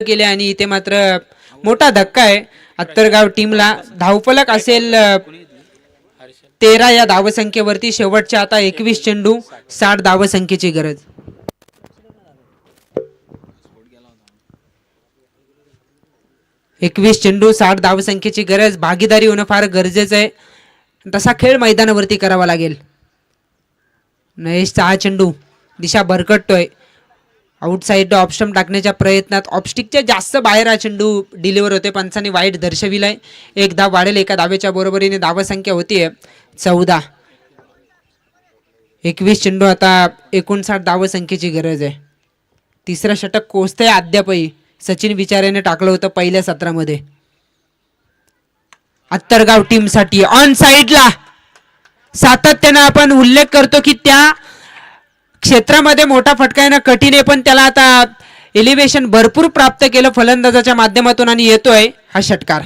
केले आणि इथे मात्र मोठा धक्का आहे आत्तरगाव टीमला. धावफलक असेल 13 या धावसंख्येवरती. शेवटच्या आता 21 चेंडू, 60 धावसंख्येची गरज. एकवीस चेंडू 60 धावसंख्येची गरज. भागीदारी होणं फार गरजेचं आहे. तसा खेळ मैदानावरती करावा लागेल. महेशचा हा चेंडू दिशा भरकटतोय. आउटसाइड ऑप्शन टाकण्याच्या प्रयत्नात ऑफस्टिकच्या जास्त बाहेर हा चेंडू डिलिव्हर होते. पंचांनी वाईट दर्शविलाय. एक धाव वाढेल. एका धावेच्या बरोबरीने धावसंख्या होतीये 14. 21 चेंडू आता 59 धावसंख्येची गरज आहे. तिसरं षटक कोसतंय अद्यापही. सचिन विचारेने टाकलं होतं पहिल्या सत्रामध्ये. आत्तरगाव टीमसाठी ऑन साइडला सातत्यानं आपण उल्लेख करतो की त्या क्षेत्रामध्ये मोठा फटका येणं कठीण आहे, पण त्याला आता एलिव्हेशन भरपूर प्राप्त केलं फलंदाजाच्या माध्यमातून आणि येतोय हा षटकार.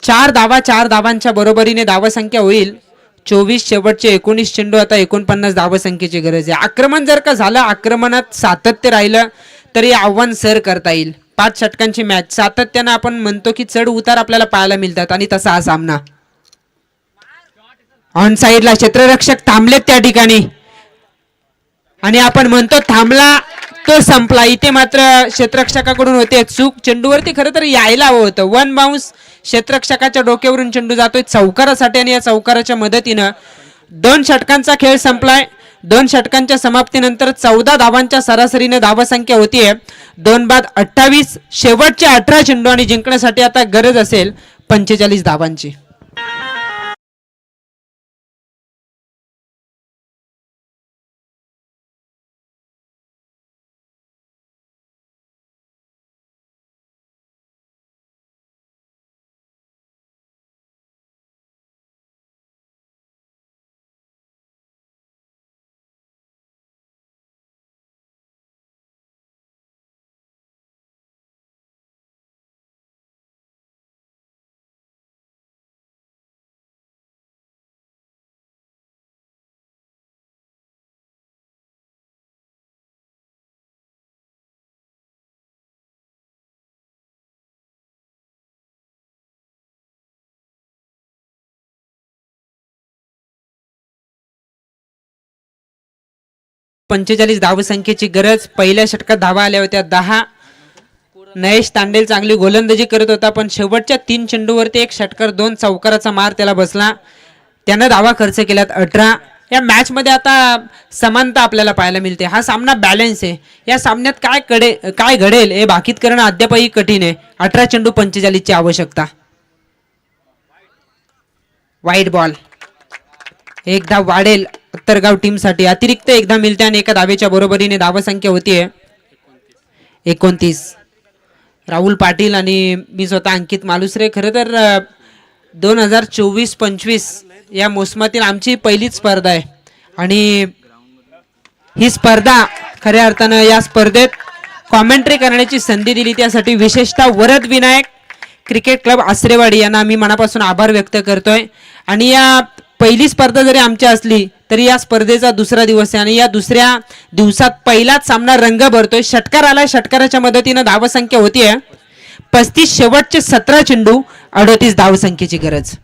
चार धावांच्या बरोबरीने धावसंख्या होईल 24. शेवटचे 19 चेंडू आता 49 धावसंख्येची गरज आहे. आक्रमण जर का झालं, आक्रमणात सातत्य राहिलं तरी आव्हान सर करता येईल. 5 षटकांची मॅच. सातत्यानं आपण म्हणतो की चढ उतार आपल्याला पाहायला मिळतात आणि तसा हा सामना. ऑन साइडला क्षेत्ररक्षक थांबलेत त्या ठिकाणी आणि आपण म्हणतो थांबला तो संपला. इथे मात्र क्षेत्ररक्षकाकडून होते चूक. चेंडूवरती खरं तर यायला हवं होतं. 1 बाउन्स. क्षेत्ररक्षकाच्या डोक्यावरून चेंडू जातोय चौकारासाठी आणि या चौकाराच्या मदतीनं 2 षटकांचा खेळ संपलाय. 2 षटकांच्या समाप्तीनंतर 14 धावांच्या सरासरीने धावसंख्या होतीये. 2 बाद 28. शेवटचे 18 चेंडू आणि जिंकण्यासाठी आता गरज असेल 45 धावांची. पंचेचाळीस धावसंख्येची गरज. पहिल्या षटकात धावा आल्या होत्या 10. महेश तांडेल चांगली गोलंदाजी करत होता, पण शेवटच्या 3 चेंडूवरती 1 षटकार 2 चौकाराचा मार त्याला बसला. त्यानं धावा खर्च केल्यात 18. या मॅच मध्ये आता समानता आपल्याला पाहायला मिळते. हा सामना बॅलन्स आहे. या सामन्यात काय घडेल हे भाकीत करणं अद्यापही कठीण आहे. 18 चेंडू 45 ची आवश्यकता. वाईट बॉल. एक धाव वाढेल उत्तरगाव टीम साठी. अतिरिक्त एक धाव मिळते आणि एका धावेच्या बरोबरीने धावसंख्या होतीये 29. राहुल पाटील आणि मी स्वतः अंकित मालुसरे. खरं तर 2024-25 या मोसमातील आमची पहिलीच स्पर्धा आहे आणि ही स्पर्धा खऱ्या अर्थानं या स्पर्धेत कॉमेंट्री करण्याची संधी दिली त्यासाठी विशेषतः वरद विनायक क्रिकेट क्लब आसरेवाडी यांना आम्ही मनापासून आभार व्यक्त करतोय. आणि या पहिली स्पर्धा जरी आमची असली तरी या स्पर्धेचा दुसरा दिवस आहे आणि या दुसऱ्या दिवसात पहिलाच सामना रंग भरतोय. षटकार आलाय. षटकाराच्या मदतीनं धावसंख्या होतीये 35. शेवटचे 17 चेंडू 38 धावसंख्येची गरज.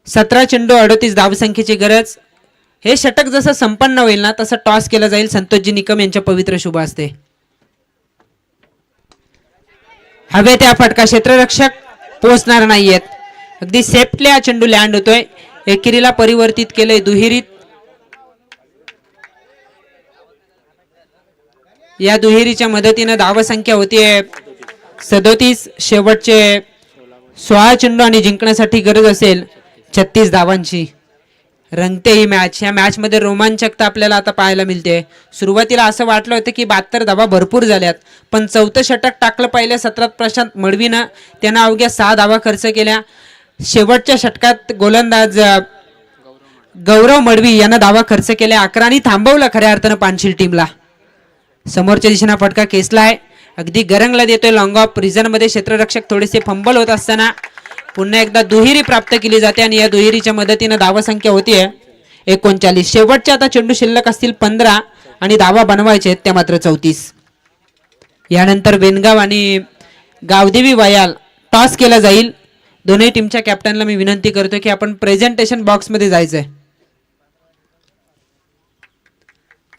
सतरा चेंडू 38 धावसंख्येची गरज. हे षटक जसं संपन्न होईल ना तसं टॉस केलं जाईल संतोषजी निकम यांच्या पवित्र शुभ हस्ते. हवे त्या फटका. क्षेत्ररक्षक पोहोचणार नाहीयेत. अगदी सेफ्टली हा चेंडू लँड होतोय. एकेरीला परिवर्तित केलंय दुहेरीत. या दुहेरीच्या मदतीनं धावसंख्या होतीये 37. शेवटचे 16 चेंडू आणि जिंकण्यासाठी गरज असेल 36 धावांची. रंगते ही मॅच. या मॅच मध्ये रोमांचकता आपल्याला आता पाहायला मिळते. सुरुवातीला असं वाटलं होतं की 72 धावा भरपूर झाल्यात पण चौथं षटक टाकलं पहिल्या सत्रात प्रशांत मडवीनं. त्यानं अवघ्या 6 धावा खर्च केल्या. शेवटच्या षटकात गोलंदाज गौरव मडवी यानं धावा खर्च केल्या. 11 थांबवलं खऱ्या अर्थानं पानशील टीमला. समोरच्या दिशेनं फटका केसलाय. अगदी गरंगला देतोय लॉंग ऑफ. रिझन मध्ये क्षेत्ररक्षक थोडेसे फंबल होत असताना पुन्हा एकदा दुहेरी प्राप्त केली जाते आणि या दुहेरीच्या मदतीनं धावसंख्या होतीये 39. शेवटचे आता चेंडू शिल्लक असतील 15 आणि धावा बनवायचे आहेत त्या मात्र 34. यानंतर वेनगाव आणि गावदेवी वयाल टॉस केला जाईल. दोन्ही टीमच्या कॅप्टनला मी विनंती करतो की आपण प्रेझेंटेशन बॉक्स मध्ये जायचंय.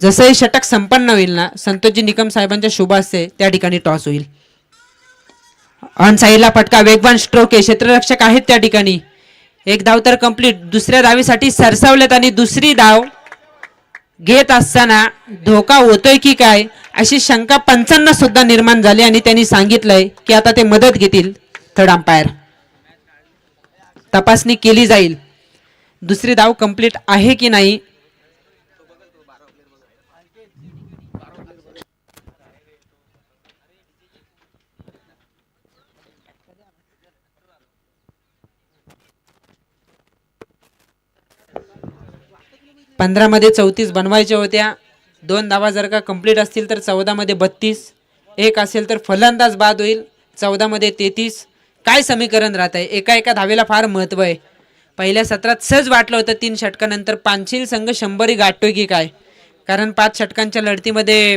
जसंही षटक संपन्न होईल ना संतोषजी निकम साहेबांच्या शुभ हस्ते त्या ठिकाणी टॉस होईल. ऑन साईडला फटका. वेगवान स्ट्रोक आहे. क्षेत्ररक्षक आहेत त्या ठिकाणी. एक धाव तर कंप्लीट. दुसऱ्या धावीसाठी सरसावलेत आणि दुसरी धाव घेत असताना धोका होतोय की काय अशी शंका पंचांना सुद्धा निर्माण झाली आणि त्यांनी सांगितलंय की आता ते मदत घेतील थर्ड अंपायर. तपासणी केली जाईल दुसरी धाव कंप्लीट आहे की नाही. पंधरा मध्ये 34 बनवायच्या होत्या. 2 धावा जर का कंप्लीट असतील तर 14 मध्ये 32. एक असेल तर फलंदाज बाद होईल. 14 मध्ये 33. काय समीकरण राहत आहे. एका धावेला फार महत्व आहे. पहिल्या सत्रात सहज वाटलं होतं 3 षटकानंतर पानशील संघ 100 गाठतोय की काय. कारण 5 षटकांच्या लढतीमध्ये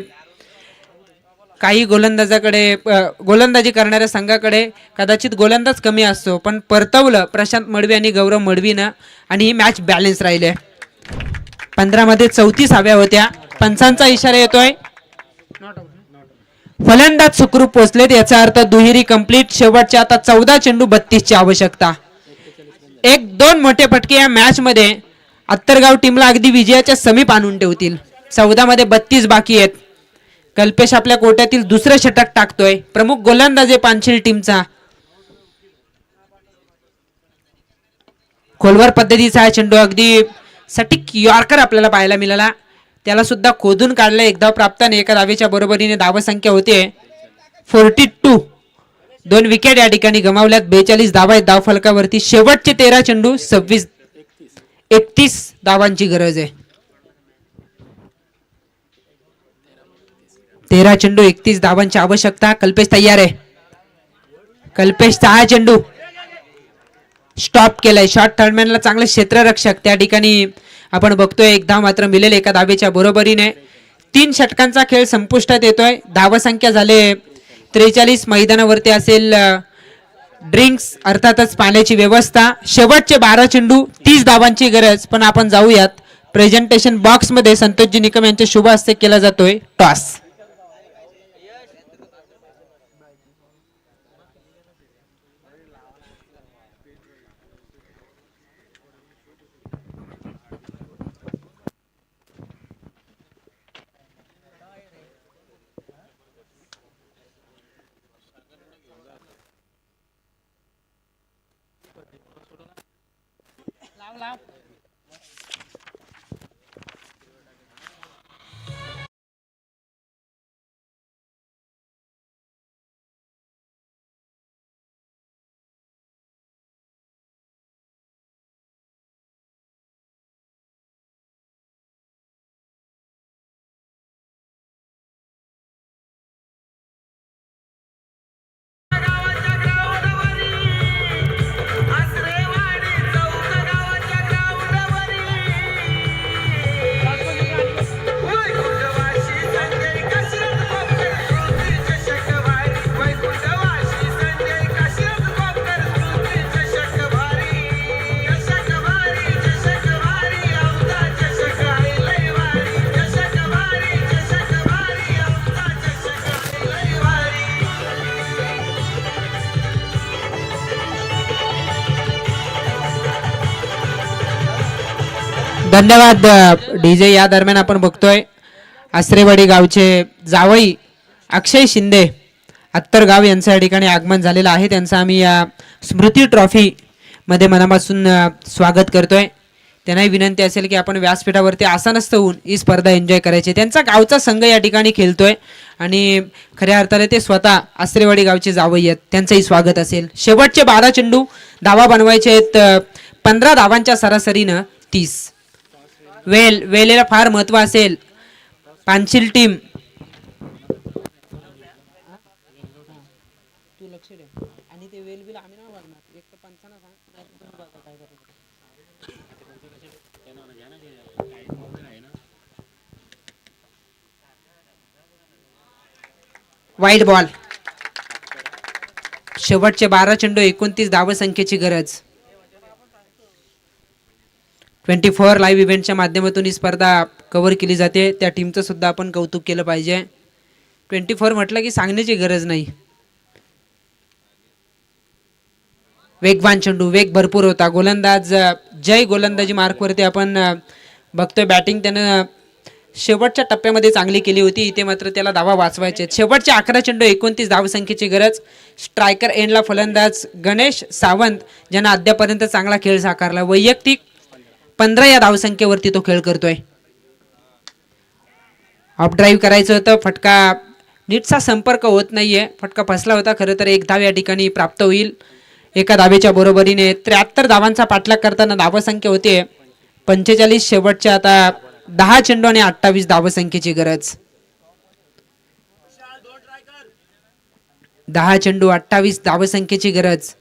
काही गोलंदाजी करणाऱ्या संघाकडे कदाचित गोलंदाज कमी असतो पण परतवलं प्रशांत मडवी आणि गौरव मडवीनं आणि ही मॅच बॅलन्स राहिली आहे. 15 मध्ये 34 हव्या होत्या. पंचांचा इशारा येतोय. फलंदाज सुखरूप पोहोचलेत याचा अर्थ दुहेरी कंप्लीट. शेवटच्या आता 14 चेंडू 32 ची आवश्यकता. 1-2 मोठे फटके या मॅच मध्ये अत्तरगाव टीमला अगदी विजयाच्या समीप आणून ठेवतील. 14 मध्ये 32 बाकी आहेत. कल्पेश आपल्या कोट्यातील दुसरं षटक टाकतोय. प्रमुख गोलंदाज आहे पानशील टीमचा. खोलवर पद्धतीचा हा चेंडू अगदी सटीक यॉर्कर आपल्याला पाहायला मिळाला. त्याला सुद्धा खोदून काढलं. एक धाव प्राप्त आणि एका धावेच्या बरोबरीने धावसंख्या होते 42. 2 विकेट या ठिकाणी गमावल्यात. 42 धावा आहेत धावफलकावरती. शेवटचे 13 चेंडू 31 धावांची गरज आहे. 13 चेंडू 31 धावांची आवश्यकता. कल्पेश तयार आहे. कल्पेशचा हा चेंडू स्टॉप केलाय. शॉर्ट थर्डमॅनला चांगले क्षेत्ररक्षक त्या ठिकाणी आपण बघतोय. एक धाव मात्र मिळेल एका धावेच्या बरोबरीने. 3 षटकांचा खेळ संपुष्टात येतोय. धावसंख्या झाले 43. मैदानावरती असेल ड्रिंक्स अर्थातच पाण्याची व्यवस्था. शेवटचे 12 चेंडू 30 धावांची गरज. पण आपण जाऊयात प्रेझेंटेशन बॉक्स मध्ये. संतोषजी निकम यांच्या शुभ हस्ते केला जातोय टॉस. धन्यवाद डीजे. या दरम्यान आपण बघतोय आसरेवाडी गावचे जावई अक्षय शिंदे अत्तरगाव यांचं या ठिकाणी आगमन झालेलं आहे. त्यांचं आम्ही या स्मृती ट्रॉफी मध्ये मनापासून स्वागत करतोय. त्यांनाही विनंती असेल की आपण व्यासपीठावरती आसानस्थ होऊन ही स्पर्धा एन्जॉय करायची. त्यांचा गावचा संघ या ठिकाणी खेळतोय आणि खऱ्या अर्थाने ते स्वतः आसरेवाडी गावचे जावई आहेत. त्यांचंही स्वागत असेल. शेवटचे 12 चेंडू धावा बनवायचे आहेत. 15 धावांच्या सरासरीनं 30. वेळेला फार महत्व असेल. पांचिल टीम वाईड बॉल. शेवटचे 12 चेंडू 29 धावसंख्येची गरज. 24 लाईव्ह इव्हेंटच्या माध्यमातून ही स्पर्धा कव्हर केली जाते. त्या टीमचं सुद्धा आपण कौतुक केलं पाहिजे. 24 म्हटलं की सांगण्याची गरज नाही. वेगवान चेंडू, वेग भरपूर होता. गोलंदाज जय गोलंदाजी मार्कवरती आपण बघतोय. बॅटिंग त्यानं शेवटच्या टप्प्यामध्ये चांगली केली होती. इथे मात्र त्याला धावा वाचवायचे. शेवटचे 11 चेंडू 29 धावसंख्येची गरज. स्ट्रायकर एंडला फलंदाज गणेश सावंत ज्यांना अद्यापर्यंत चांगला खेळ साकारला. वैयक्तिक 15 या धावसंख्येवरती तो खेळ करतोय. ऑफ ड्राईव्ह करायचं होतं. फटका नीटचा संपर्क होत नाहीये. फटका फसला होता. खरं तर 1 धाव या ठिकाणी प्राप्त होईल. एका धावेच्या बरोबरीने 73 धावांचा पाठलाग करताना धावसंख्या होते 45. शेवटच्या आता 10 चेंडू आणि 28 धावसंख्येची गरज. 10 चेंडू 28 धावसंख्येची गरज.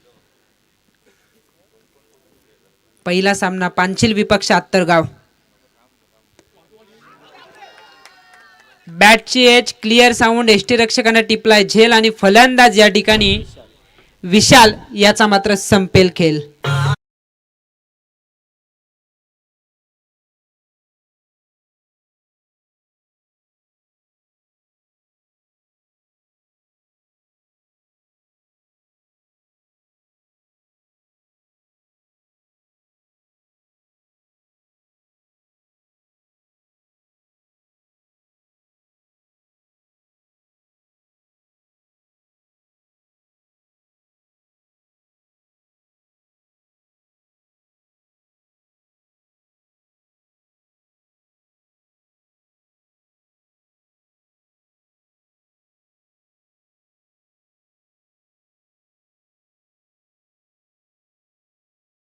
पहिला सामना पांचिल विपक्ष आत्तरगाव. बॅटची एज क्लिअर साऊंड एसटी रक्षकांना टिपलाय झेल आणि फलंदाज या ठिकाणी विशाल. याचा मात्र संपेल खेळ.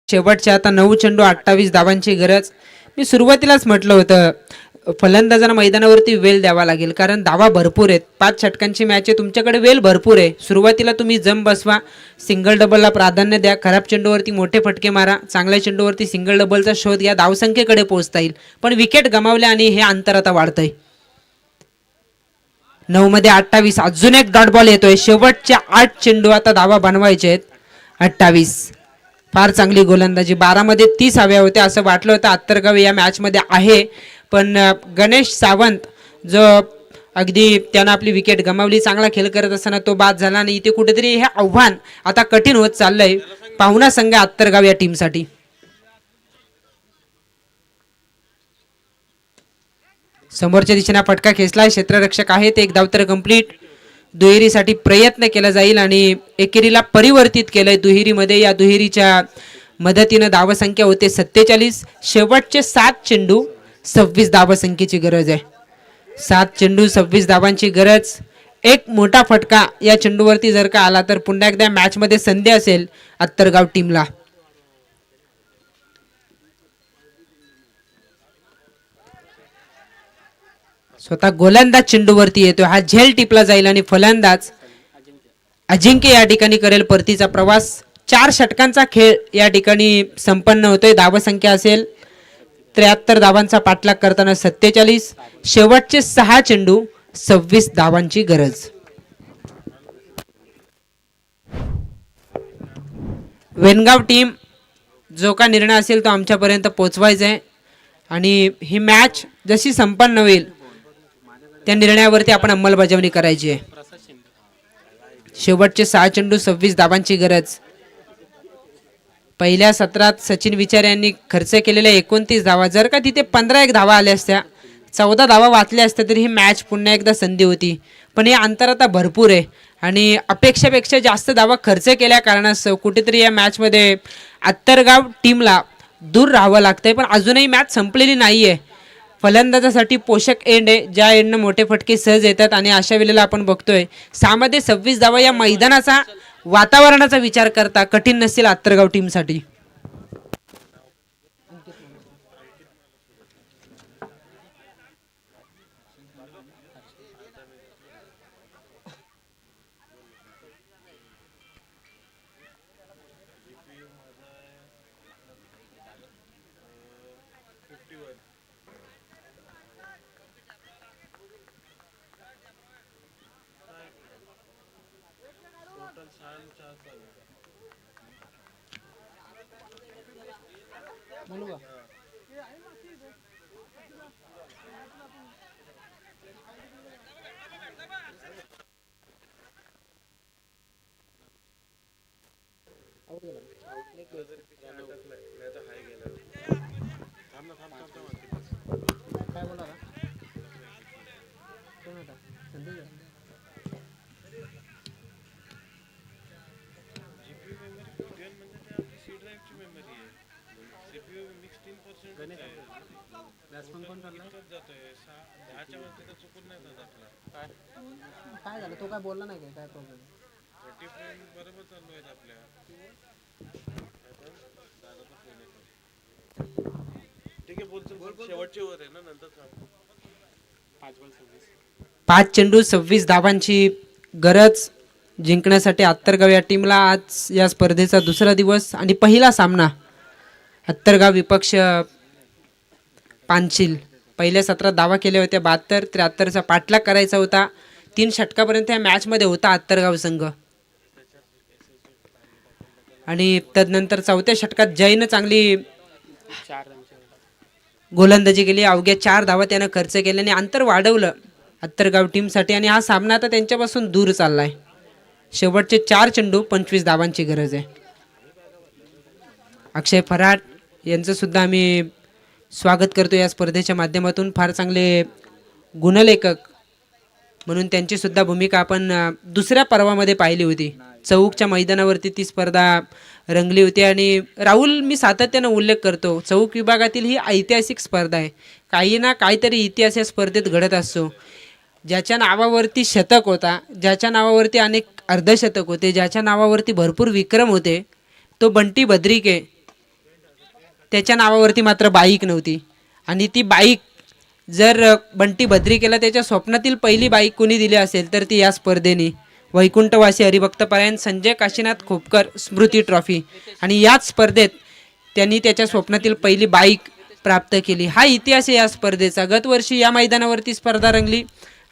शेवटच्या आता 9 चेंडू 28 धावांची गरज. मी सुरुवातीलाच म्हटलं होतं फलंदाजांना मैदानावरती वेळ द्यावा लागेल, कारण धावा भरपूर आहेत. 5 षटकांची मॅच आहे, तुमच्याकडे वेळ भरपूर आहे. सुरुवातीला तुम्ही जम बसवा, सिंगल डबलला प्राधान्य द्या, खराब चेंडूवरती मोठे फटके मारा, चांगल्या चेंडूवरती सिंगल डबलचा शोध घ्या, धावसंख्येकडे पोहोचता येईल. पण विकेट गमावल्या आणि हे अंतर आता वाढतंय. 9 मध्ये 28. अजून एक डॉट बॉल येतोय. शेवटच्या 8 चेंडू आता धावा बनवायचे आहेत 28. फार चांगली गोलंदाजी. 12 मध्ये 30 हव्या होत्या असं वाटलं होतं. आत्तरगाव या मॅच मध्ये आहे, पण गणेश सावंत जो अगदी त्यानं आपली विकेट गमावली, चांगला खेळ करत असताना तो बाद झाला आणि इथे कुठेतरी हे आव्हान आता कठीण होत चाललंय पाहुणा संघ आत्तरगाव या टीमसाठी. समोरच्या दिशेने फटका खेचलाय, क्षेत्ररक्षक आहेत, एक धाव तर कंप्लीट. दुहेरीसाठी प्रयत्न केला जाईल आणि एकेरीला परिवर्तित केलंय दुहेरीमध्ये. या दुहेरीच्या मदतीनं धावसंख्या होते 47. शेवटचे 7 चेंडू 26 धावसंख्येची गरज आहे. 7 चेंडू 26 धावांची गरज. एक मोठा फटका या चेंडूवरती जर का आला तर पुन्हा एकदा मॅच मध्ये संधी असेल आत्तरगाव टीमला. स्वतः गोलंदाज चेंडूवरती येतोय, हा झेल टिपला जाईल आणि फलंदाज अजिंक्य या ठिकाणी करेल परतीचा प्रवास. 4 षटकांचा खेळ या ठिकाणी संपन्न होतोय. धावसंख्या असेल 73 धावांचा पाठलाग करताना 47. शेवटचे 6 चेंडू 26 धावांची गरज. वेनगाव टीम जो का निर्णय असेल तो आमच्यापर्यंत पोहोचवायचा आहे आणि ही मॅच जशी संपन्न होईल त्या निर्णयावरती आपण अंमलबजावणी करायची आहे. शेवटचे 6 चेंडू 26 धावांची गरज. पहिल्या सत्रात सचिन विचार यांनी खर्च केलेल्या 29 धावा, जर का तिथे 15 धावा आल्या असत्या, 14 धावा वाचल्या असत्या तरी ही मॅच पुन्हा एकदा संधी होती. पण हे अंतर आता भरपूर आहे आणि अपेक्षेपेक्षा जास्त धावा खर्च केल्या कारणास्तव कुठेतरी या मॅचमध्ये आत्तरगाव टीमला दूर राहावं लागतंय. पण अजूनही मॅच संपलेली नाहीये. फलंदाजासाठी पोषक एंड आहे, ज्या एंडनं मोठे फटके सहज येतात आणि अशा वेळेला आपण बघतोय 6 मध्ये 26 धावा या मैदानाचा वातावरणाचा विचार करता कठीण नसेल आत्तरगाव टीमसाठी. काय झालं, तो काय बोलला नाही काय प्रॉब्लेम? पाच चेंडू 26 धावांची गरज जिंकण्यासाठी आत्तरगाव या टीमला. आज या स्पर्धेचा दुसरा दिवस आणि पहिला सामना. आत्तरगाव विपक्ष पानशील. पहिल्या सत्रात धावा केल्या होत्या 72. 73चा पाठलाग करायचा होता. 3 षटकापर्यंत या मॅच मध्ये होता आत्तरगाव संघ आणि तदनंतर 4थ्या षटकात जयनं चांगली गोलंदाजी केली. अवघ्या 4 धावा त्यानं खर्च केल्याने अंतर वाढवलं आत्तरगाव टीमसाठी आणि हा सामना आता त्यांच्यापासून दूर चाललाय. शेवटचे 4 चेंडू 25 धावांची गरज आहे. अक्षय फराट यांचं सुद्धा आम्ही स्वागत करतो या स्पर्धेच्या माध्यमातून. फार चांगले गुणलेखक म्हणून त्यांची सुद्धा भूमिका आपण दुसऱ्या पर्वामध्ये पाहिली होती. चौकच्या मैदानावरती ती स्पर्धा रंगली होती आणि राहुल, मी सातत्यानं उल्लेख करतो, चौक विभागातील ही ऐतिहासिक स्पर्धा आहे. काही ना काहीतरी इतिहास या स्पर्धेत घडत असतो. ज्याच्या नावावरती शतक होता, ज्याच्या नावावरती अनेक अर्धशतक होते, ज्याच्या नावावरती भरपूर विक्रम होते, तो बंटी बद्रिके. त्याच्या नावावरती मात्र बाईक नव्हती आणि ती बाईक जर बंटी बद्रिकेला त्याच्या स्वप्नातील पहिली बाईक कोणी दिली असेल तर ती या स्पर्धेने वैकुंठवासी हरिभक्तपरायण संजय काशीनाथ खोपकर स्मृती ट्रॉफी. आणि याच स्पर्धेत त्यांनी त्याच्या स्वप्नातील पहिली बाईक प्राप्त केली. हा इतिहास आहे या स्पर्धेचा. गतवर्षी या मैदानावरती स्पर्धा रंगली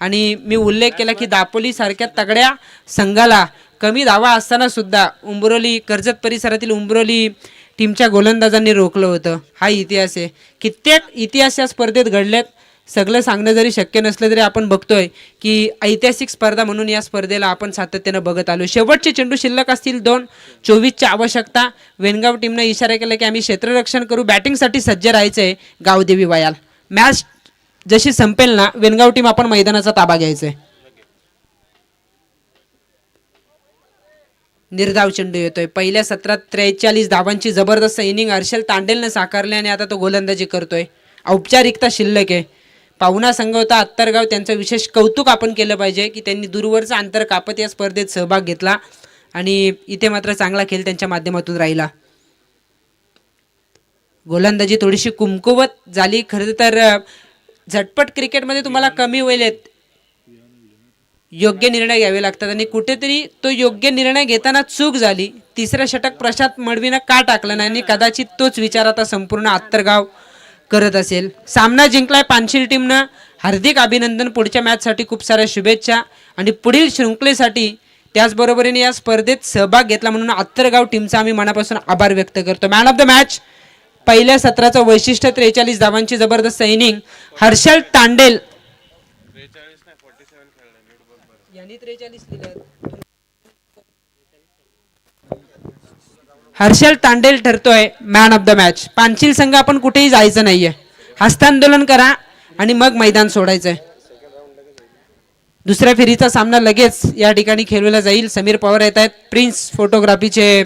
आणि मी उल्लेख केला की दापोली सारख्या तगड्या संघाला कमी धावा असताना सुद्धा उंबरोली कर्जत परिसरातील उंबरोली टीमच्या गोलंदाजांनी रोखलं होतं. हा इतिहास आहे. कित्येक इतिहास या स्पर्धेत घडलेत. सगळं सांगणं जरी शक्य नसलं तरी आपण बघतोय की ऐतिहासिक स्पर्धा म्हणून या स्पर्धेला आपण सातत्यानं बघत आलो. शेवटचे चेंडू शिल्लक असतील 2. 24ची आवश्यकता. वेणगाव टीमनं इशारा केला की आम्ही क्षेत्ररक्षण करू, बॅटिंगसाठी सज्ज राहायचंय. गावदेवी वयाल मॅच जशी संपेल ना, वेणगाव टीम आपण मैदानाचा ताबा घ्यायचंय. निर्धाव चेंडू येतोय. पहिल्या सत्रात 43 धावांची जबरदस्त इनिंग हर्षल तांडेलनं साकारली आणि आता तो गोलंदाजी करतोय. औपचारिकता शिल्लक आहे. पाहुणा संघ होता अत्तरगाव, त्यांचं विशेष कौतुक आपण केलं पाहिजे की त्यांनी दूरवरचं अंतर कापत या स्पर्धेत सहभाग घेतला आणि इथे मात्र चांगला खेळ त्यांच्या माध्यमातून राहिला. गोलंदाजी थोडीशी कुमकुवत झाली. खरं तर झटपट क्रिकेटमध्ये तुम्हाला कमी वेळेत योग्य निर्णय घ्यावे लागतात आणि कुठेतरी तो योग्य निर्णय घेताना चूक झाली. तिसरं षटक प्रशांत मडवीनं का टाकलं नाही आणि कदाचित तोच विचार आता संपूर्ण अत्तरगाव करत असेल. सामना जिंकलाय पानशिल टीमनं. हार्दिक अभिनंदन. पुढच्या मॅचसाठी खूप साऱ्या शुभेच्छा आणि पुढील शृंखलेसाठी त्याचबरोबरीने या स्पर्धेत सहभाग घेतला म्हणून अत्तरगाव टीमचा आम्ही मनापासून आभार व्यक्त करतो. मॅन ऑफ द मॅच पहिल्या सत्राचं वैशिष्ट्य 43 धावांची जबरदस्त इनिंग हर्षल तांडेल. हर्षल तांडेल ठरतोय मॅन ऑफ द मॅच. पानशिल संघ आपण कुठेही जायचं नाहीये. हस्तांदोलन करा आणि मग मैदान सोडायचंय. दुसऱ्या फेरीचा सामना लगेच या ठिकाणी खेळवला जाईल. समीर पवार येत आहेत प्रिन्स फोटोग्राफीचे